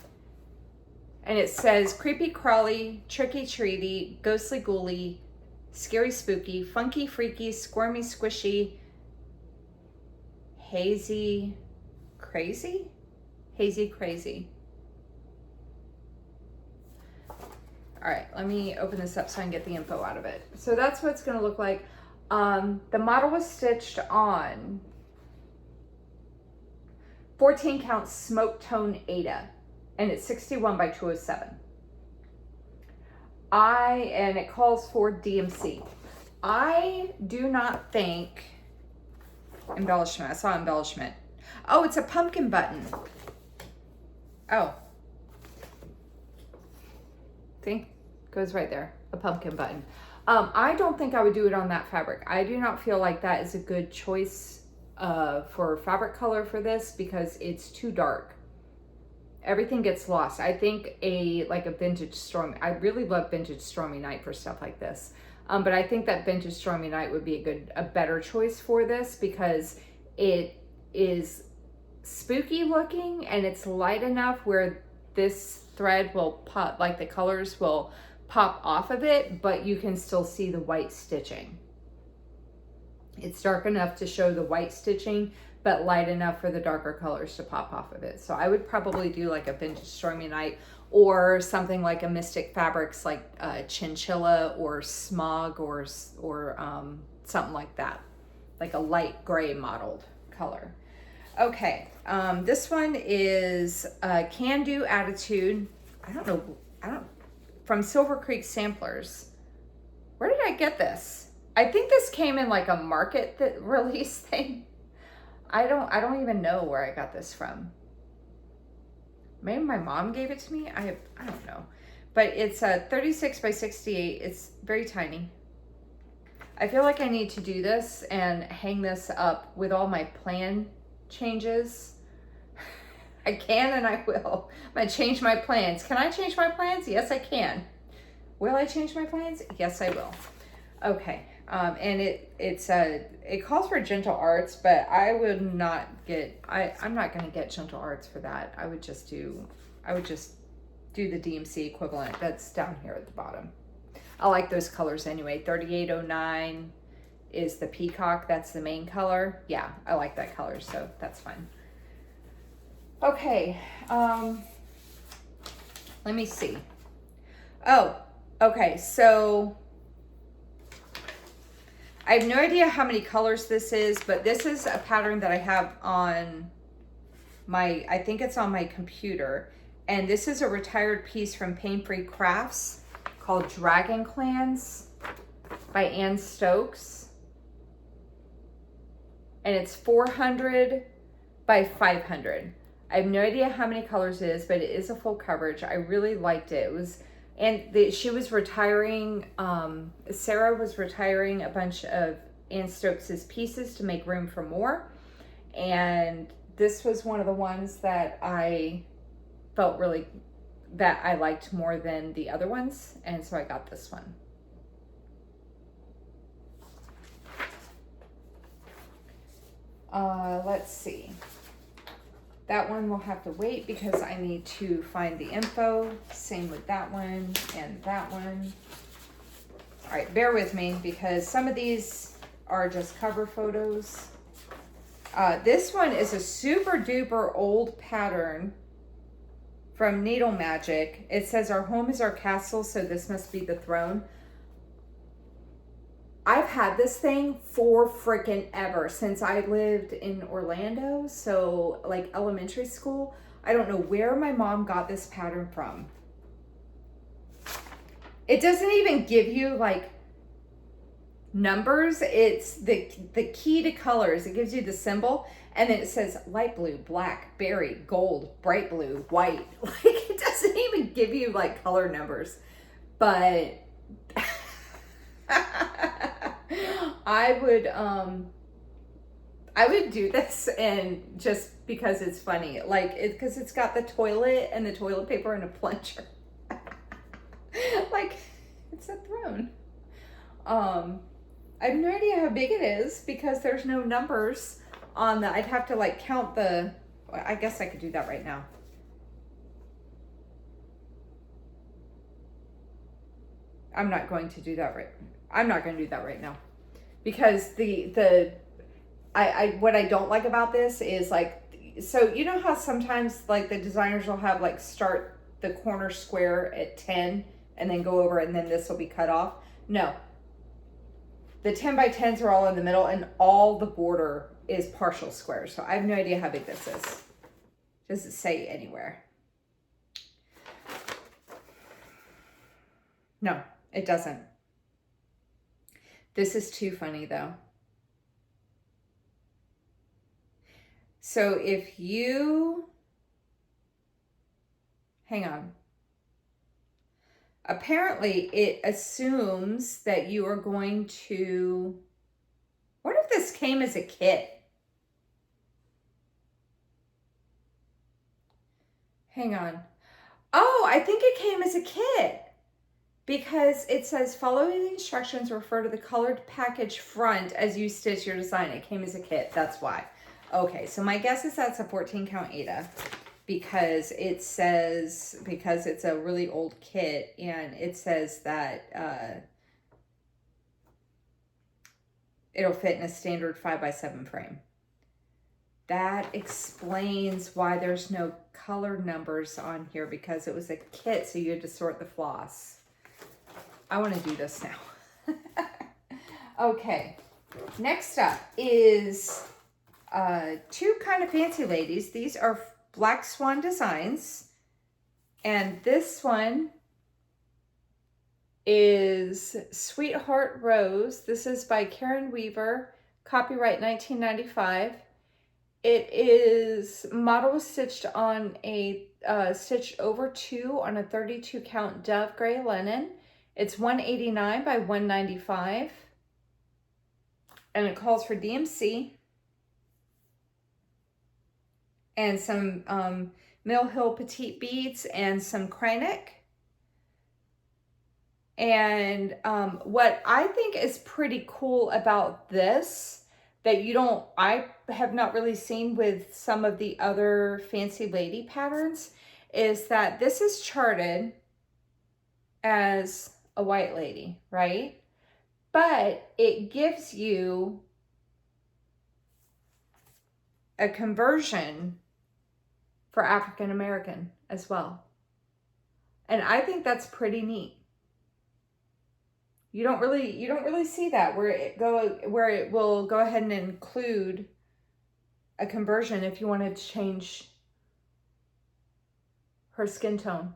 And it says creepy crawly, tricky treaty, ghostly ghouly, scary spooky, funky freaky, squirmy squishy, hazy crazy. All right, let me open this up so I can get the info out of it. So that's what it's gonna look like. The model was stitched on 14 count smoke tone Ada, and it's 61 by 207. And it calls for DMC. I do not think, embellishment, I saw embellishment. Oh, it's a pumpkin button. Oh. See, goes right there, a pumpkin button. I don't think I would do it on that fabric. I do not feel like that is a good choice for fabric color for this because it's too dark. Everything gets lost. I think a vintage stormy, I really love vintage Stormy Night for stuff like this. But I think that vintage Stormy Night would be a better choice for this because it is spooky looking and it's light enough where this thread will pop, like the colors will pop off of it, but you can still see the white stitching. It's dark enough to show the white stitching, but light enough for the darker colors to pop off of it. So I would probably do like a vintage Stormy Night or something like a Mystic Fabrics like Chinchilla or Smog or something like that, like a light gray mottled color. Okay, this one is Can Do Attitude. From Silver Creek Samplers. Where did I get this? I think this came in like a market release thing. I don't even know where I got this from. Maybe my mom gave it to me. I don't know. But it's 36 by 68. It's very tiny. I feel like I need to do this and hang this up with all my plan changes. I can and I will. I'm gonna change my plans. Can I change my plans? Yes, I can. Will I change my plans? Yes, I will. Okay, and it calls for Gentle Arts, but I would not get. I'm not gonna get Gentle Arts for that. I would just do the DMC equivalent. That's down here at the bottom. I like those colors anyway. 3809 is the peacock. That's the main color. Yeah, I like that color, so that's fine. Okay, let me see. Oh, okay. So I have no idea how many colors this is, but this is a pattern that I have on my, I think it's on my computer. And this is a retired piece from Pain Free Crafts called Dragon Clans by Ann Stokes. And it's 400 by 500. I have no idea how many colors it is, but it is a full coverage. I really liked it. It was, and she was retiring, Sarah was retiring a bunch of Ann Stokes' pieces to make room for more. And this was one of the ones that I felt really, that I liked more than the other ones. And so I got this one. Let's see. That one will have to wait because I need to find the info. Same with that one and that one. All right, bear with me because some of these are just cover photos. This one is a super duper old pattern from Needle Magic. It says, "Our home is our castle, so this must be the throne." I've had this thing for freaking ever, since I lived in Orlando, so like elementary school. I don't know where my mom got this pattern from. It doesn't even give you like numbers. It's the key to colors. It gives you the symbol, and then it says light blue, black, berry, gold, bright blue, white. Like, it doesn't even give you like color numbers. But I would do this, and just because it's funny, like because it's got the toilet and the toilet paper and a plunger. Like, it's a throne. I have no idea how big it is because there's no numbers on the, I'd have to like count the, I guess I could do that right now. I'm not going to do that right now because what I don't like about this is like, so you know how sometimes like the designers will have like start the corner square at 10 and then go over, and then this will be cut off. No, the 10 by 10s are all in the middle, and all the border is partial squares. So I have no idea how big this is. Does it say anywhere? No, it doesn't. This is too funny though. So if you, hang on. Apparently it assumes that you are going to, what if this came as a kit? Hang on. Oh, I think it came as a kit because it says following the instructions, refer to the colored package front as you stitch your design. It came as a kit, that's why. Okay, so my guess is that's a 14 count Aida. Because it says, because it's a really old kit, and it says that it'll fit in a standard 5x7 frame. That explains why there's no color numbers on here, because it was a kit, so you had to sort the floss. I want to do this now. Okay, next up is two kind of fancy ladies. These are Black Swan Designs, and this one is Sweetheart Rose. This is by Karen Weaver, copyright 1995. It is model was stitched on a stitched over 2 on a 32 count dove gray linen. It's 189 by 195, and it calls for DMC and some Mill Hill Petite beads and some Kreinik. And what I think is pretty cool about this, that I have not really seen with some of the other fancy lady patterns, is that this is charted as a white lady, right? But it gives you a conversion for African American as well. And I think that's pretty neat. You don't really see that where it will go ahead and include a conversion if you wanted to change her skin tone.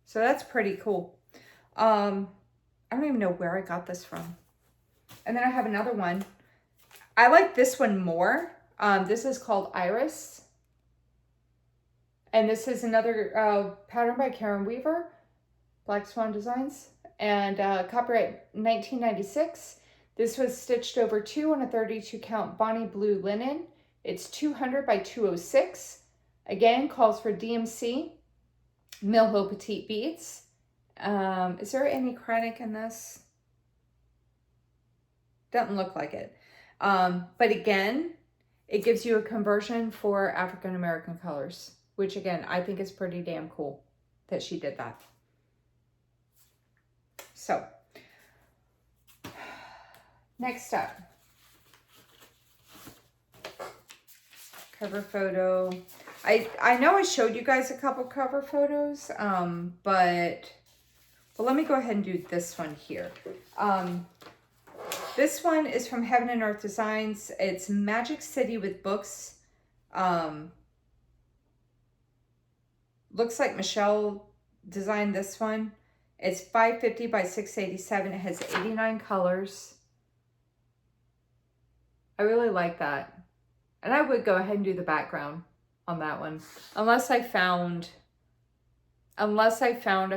So that's pretty cool. I don't even know where I got this from. And then I have another one. I like this one more. This is called Iris. And this is another pattern by Karen Weaver, Black Swan Designs, and copyright 1996. This was stitched over 2 on a 32 count Bonnie blue linen. It's 200 by 206. Again, calls for DMC, Milho Petite beads. Is there any chromatic in this? Doesn't look like it. But again, it gives you a conversion for African American colors, which again, I think is pretty damn cool that she did that. So, next up, cover photo. I know I showed you guys a couple cover photos, but let me go ahead and do this one here. This one is from Heaven and Earth Designs. It's Magic City with books. Looks like Michelle designed this one. It's 550 by 687. It has 89 colors. I really like that. And I would go ahead and do the background on that one. Unless I found a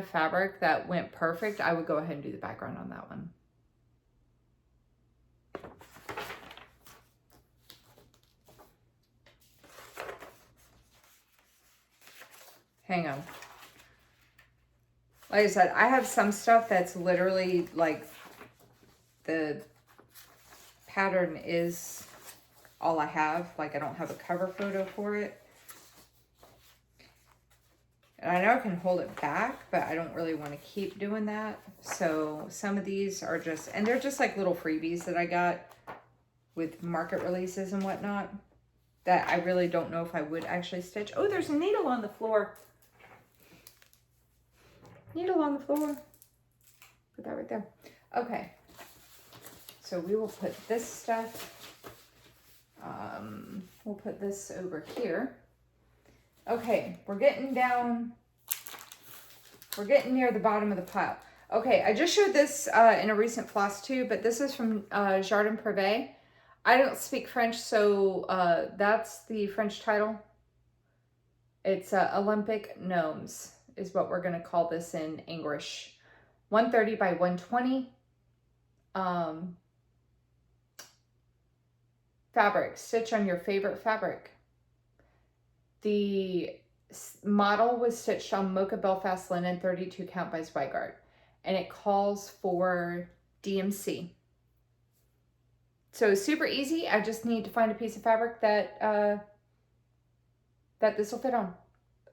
fabric that went perfect, I would go ahead and do the background on that one. Hang on. Like I said, I have some stuff that's literally like the pattern is all I have. Like I don't have a cover photo for it. And I know I can hold it back, but I don't really want to keep doing that. So some of these are just, and they're just like little freebies that I got with market releases and whatnot that I really don't know if I would actually stitch. Oh, there's a needle on the floor. Needle on the floor. Put that right there. Okay. So we will put this stuff, we'll put this over here. Okay, we're getting near the bottom of the pile. Okay, I just showed this in a recent Flosstube, but this is from Jardin Privé. I don't speak French, so that's the French title. It's Olympic Gnomes is what we're going to call this in English. 130 by 120. Fabric. Stitch on your favorite fabric. The model was stitched on Mocha Belfast linen 32 count by Zweigart, and it calls for DMC. So super easy. I just need to find a piece of fabric that that this will fit on,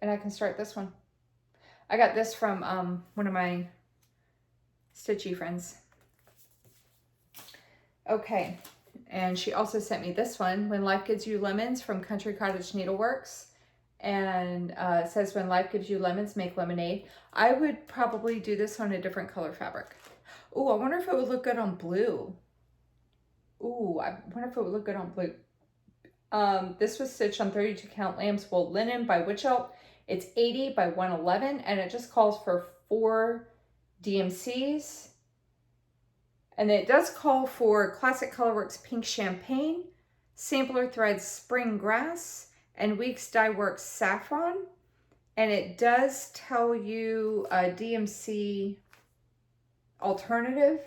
and I can start this one. I got this from one of my stitchy friends. Okay, and she also sent me this one, When Life Gives You Lemons, from Country Cottage Needleworks. And it says, when life gives you lemons, make lemonade. I would probably do this on a different color fabric. Oh, I wonder if it would look good on blue. Ooh, I wonder if it would look good on blue. This was stitched on 32 count lamb's wool linen by Witch Elk. It's 80 by 111, and it just calls for 4 DMCs. And it does call for Classic Colorworks Pink Champagne, Sampler Threads Spring Grass, and Weeks Dye Works Saffron. And it does tell you a DMC alternative.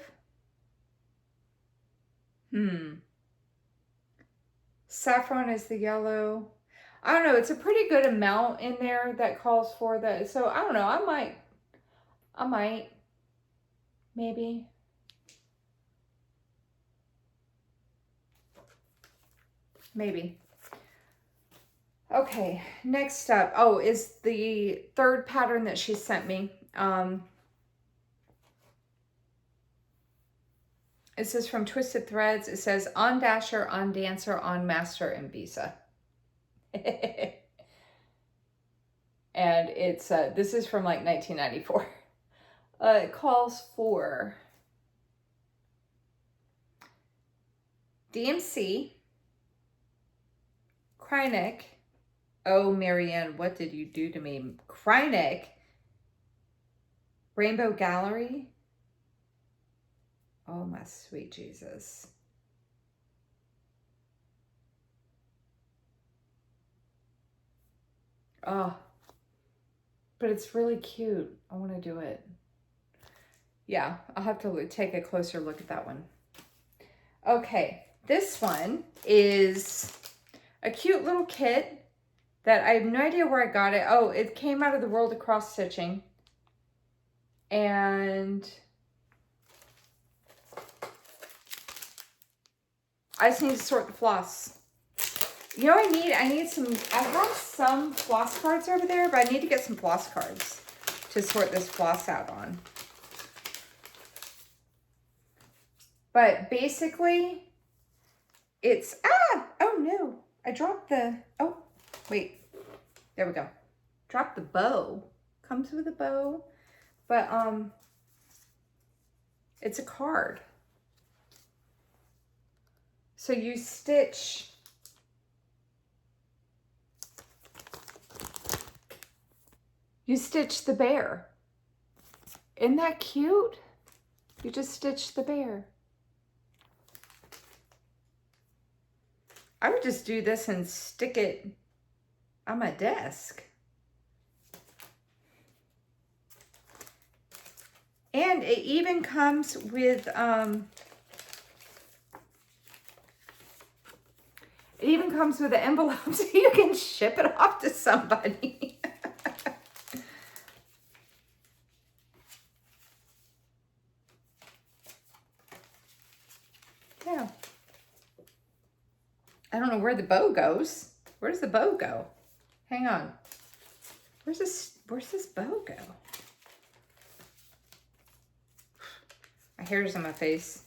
Saffron is the yellow. I don't know. It's a pretty good amount in there that calls for that. So I don't know. I might, maybe. Maybe. Okay, next up, oh, is the third pattern that she sent me. This is from Twisted Threads. It says, on Dasher, on Dancer, on Master, and Visa. And it's, this is from like 1994. It calls for DMC, Krynick. Oh, Marianne, what did you do to me? Krynick, Rainbow Gallery. Oh, my sweet Jesus. Oh, but it's really cute. I want to do it. Yeah, I'll have to take a closer look at that one. Okay, this one is a cute little kit that I have no idea where I got it. Oh, it came out of the World of Cross Stitching. And I just need to sort the floss. You know what I need some, I have some floss cards over there, but I need to get some floss cards to sort this floss out on. But basically, it's, oh no, I dropped the, oh, wait, there we go. Dropped the bow. Comes with a bow, but it's a card. So you stitch the bear. Isn't that cute? You just stitch the bear. I would just do this and stick it on my desk. And it even comes with an envelope so you can ship it off to somebody. Yeah. I don't know where the bow goes. Where does the bow go? Hang on. Where's this bow go? My hair's on my face.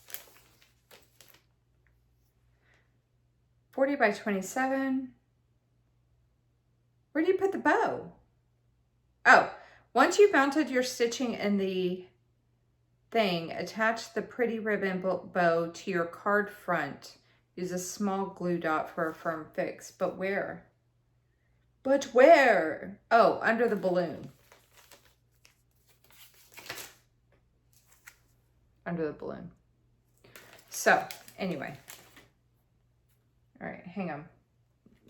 40 by 27. Where do you put the bow? Oh, once you've mounted your stitching in the thing, attach the pretty ribbon bow to your card front. Use a small glue dot for a firm fix. But where? But where? Oh, under the balloon. Under the balloon. So, anyway. All right, hang on.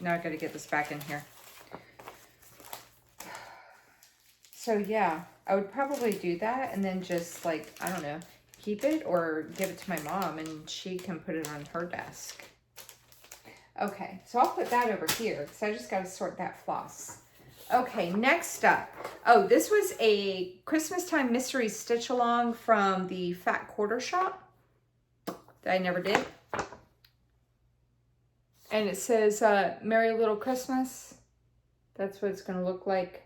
Now I got to get this back in here. So, yeah, I would probably do that and then just, like, I don't know, keep it or give it to my mom and she can put it on her desk. Okay, so I'll put that over here because I just got to sort that floss. Okay, next up. Oh, this was a Christmas time mystery stitch along from the Fat Quarter Shop that I never did. And it says Merry Little Christmas. That's what it's going to look like.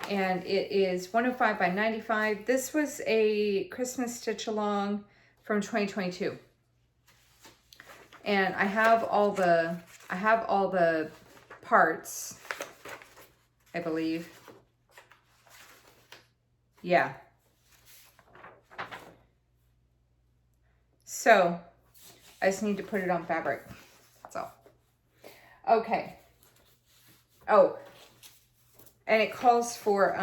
And it is 105 by 95. This was a Christmas stitch along from 2022. And I have all the parts, I believe. Yeah. So I just need to put it on fabric. That's all. Okay. Oh, and it calls for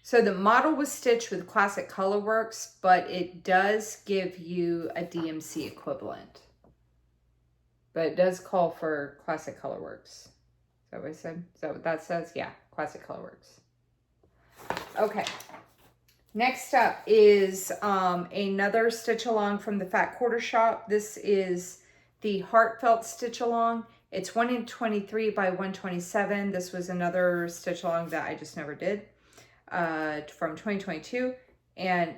so the model was stitched with Classic Colorworks, but it does give you a DMC equivalent. But it does call for Classic Colorworks. Is that what I said? Is that what that says? Yeah, Classic Colorworks. Okay. Next up is another stitch along from the Fat Quarter Shop. This is the Heartfelt stitch along. It's 123 by 127. This was another stitch along that I just never did from 2022. And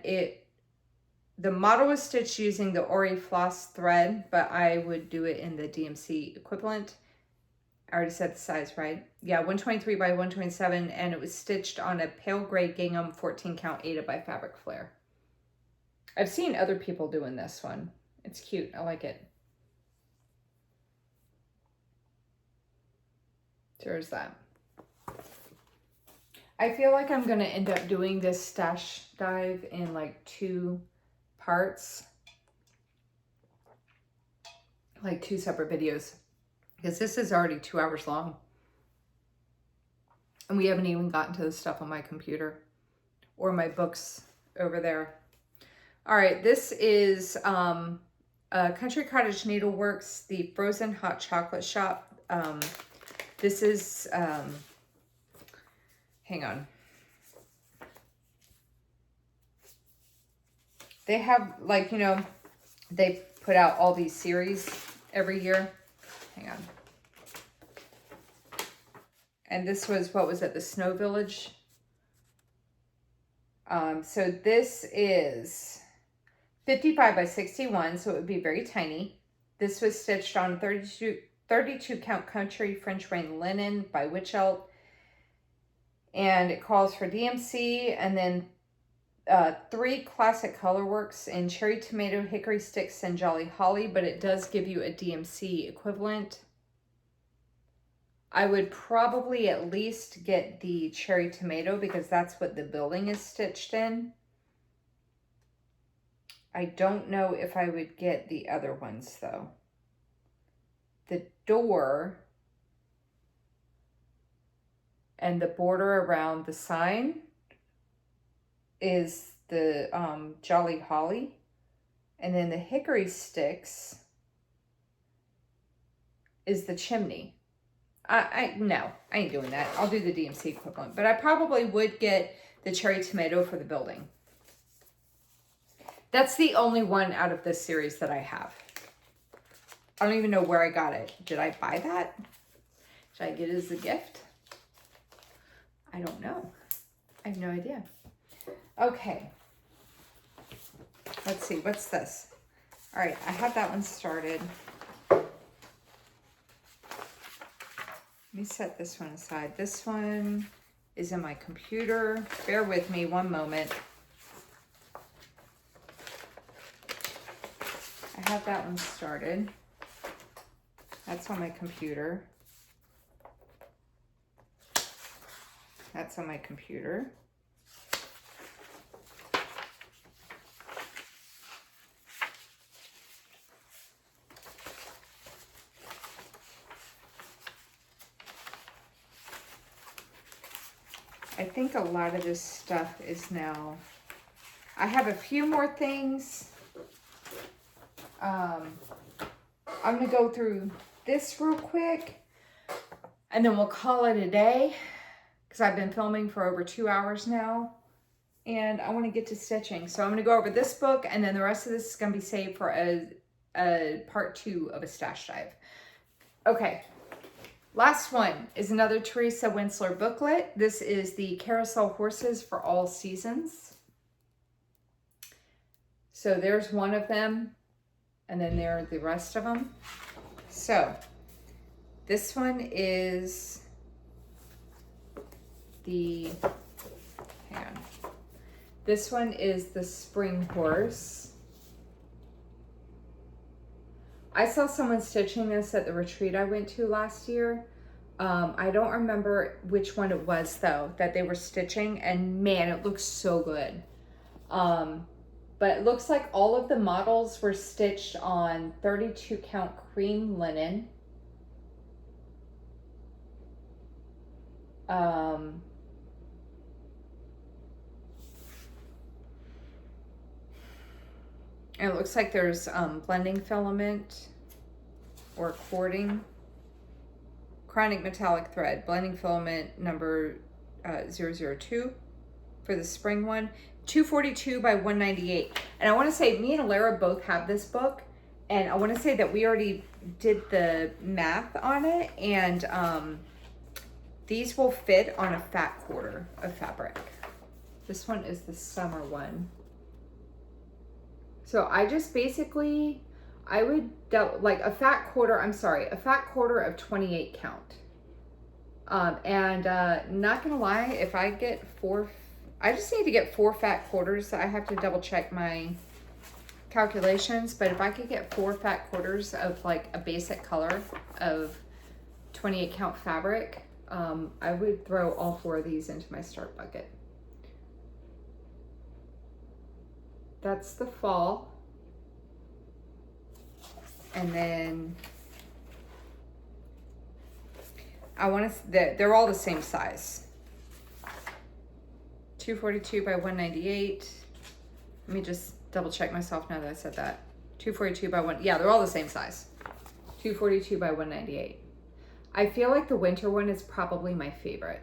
the model was stitched using the Ori floss thread, but I would do it in the DMC equivalent. I already said the size, right? Yeah, 123 by 127, and it was stitched on a pale gray gingham 14 count Aida by Fabric Flare. I've seen other people doing this one, It's cute. I like it. There's that. I feel like I'm going to end up doing this stash dive in like 2 parts. Like 2 separate videos. Because this is already 2 hours long. And we haven't even gotten to the stuff on my computer. Or my books over there. Alright, this is Country Cottage Needleworks, the Frozen Hot Chocolate Shop. This is, hang on. They have, like, you know, they put out all these series every year. Hang on. And this was, what was it, the Snow Village? So this is 55 by 61, so it would be very tiny. This was stitched on 32 count country French rain linen by Witchelt. And it calls for DMC and then 3 classic colorworks in cherry tomato, hickory sticks, and jolly holly, but it does give you a DMC equivalent. I would probably at least get the cherry tomato because that's what the building is stitched in. I don't know if I would get the other ones though. The door and the border around the sign is the Jolly Holly. And then the hickory sticks is the chimney. No, I ain't doing that. I'll do the DMC equivalent. But I probably would get the cherry tomato for the building. That's the only one out of this series that I have. I don't even know where I got it. Did I buy that? Did I get it as a gift? I don't know. I have no idea. Okay. Let's see. What's this? All right. I have that one started. Let me set this one aside. This one is in my computer. Bear with me one moment. I have that one started. That's on my computer. That's on my computer. I think a lot of this stuff is now, I have a few more things. I'm going to go through this real quick and then we'll call it a day because I've been filming for over 2 hours now and I want to get to stitching. So I'm going to go over this book and then the rest of this is going to be saved for a part 2 of a stash dive. Okay. Last one is another Teresa Winsler booklet. This is the Carousel Horses for All Seasons. So there's one of them, and then there are the rest of them. So this one is the, hang on. This one is the Spring Horse. I saw someone stitching this at the retreat I went to last year. I don't remember which one it was though that they were stitching, and man, it looks so good. But it looks like all of the models were stitched on 32 count cream linen. And it looks like there's blending filament or cording, chronic metallic thread, blending filament number 002 for the spring one, 242 by 198. And I want to say me and Alara both have this book, and I want to say that we already did the math on it, and these will fit on a fat quarter of fabric. This one is the summer one. So I just basically, I would, like a fat quarter of 28 count. Not gonna lie, if I get I just need to get 4 fat quarters. I have to double check my calculations, but if I could get 4 fat quarters of like a basic color of 28 count fabric, I would throw all 4 of these into my start bucket. That's the fall. And then I want to, they're all the same size. 242 by 198. Let me just double check myself now that I said that. 242 by 1, yeah, they're all the same size. 242 by 198. I feel like the winter one is probably my favorite.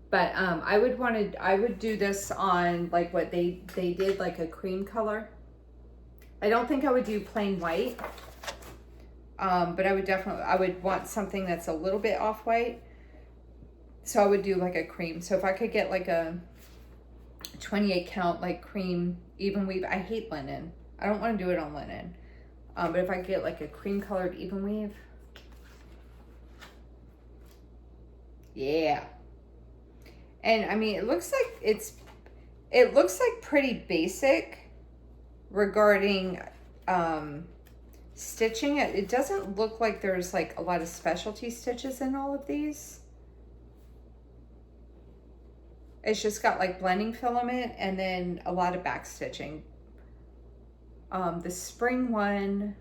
But I would do this on like what they did, like a cream color. I don't think I would do plain white. But I would want something that's a little bit off-white. So I would do like a cream. So if I could get like a 28 count like cream even weave. I hate linen. I don't want to do it on linen. But if I could get like a cream colored even weave. Yeah. And I mean, it looks like pretty basic regarding stitching. It doesn't look like there's like a lot of specialty stitches in all of these. It's just got like blending filament and then a lot of back stitching. The spring one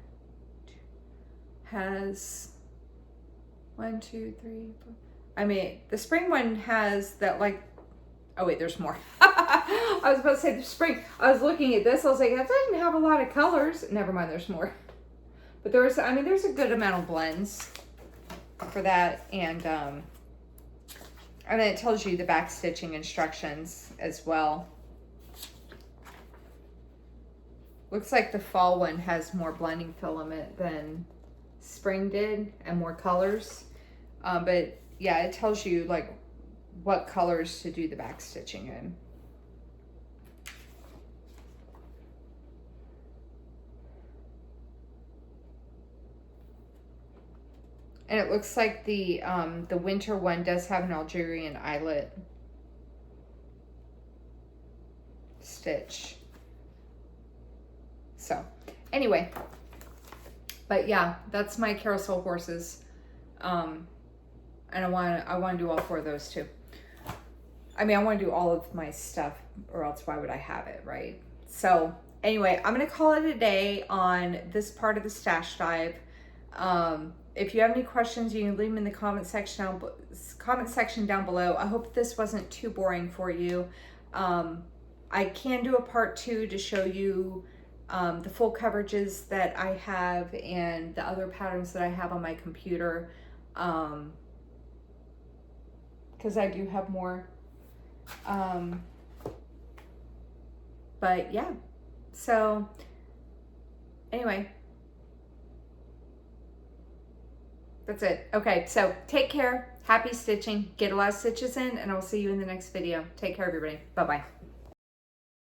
has 1, 2, 3, 4. I mean, the spring one has that like, oh wait, there's more. I was about to say the spring. I was looking at this. I was like, that doesn't have a lot of colors. Never mind, there's more. But there's a good amount of blends for that. And then it tells you the back stitching instructions as well. Looks like the fall one has more blending filament than spring did and more colors. But yeah, it tells you like what colors to do the back stitching in. And it looks like the winter one does have an Algerian eyelet stitch. So anyway, but yeah, that's my carousel horses. And I want to do all 4 of those too. I mean, I want to do all of my stuff, or else why would I have it, right? So anyway, I'm going to call it a day on this part of the stash dive. If you have any questions, you can leave them in the comment section down below. I hope this wasn't too boring for you. I can do a part 2 to show you the full coverages that I have and the other patterns that I have on my computer. Because I do have more. But yeah, so anyway, that's it. Okay, so take care, happy stitching, get a lot of stitches in, and I'll see you in the next video. Take care, everybody. Bye-bye.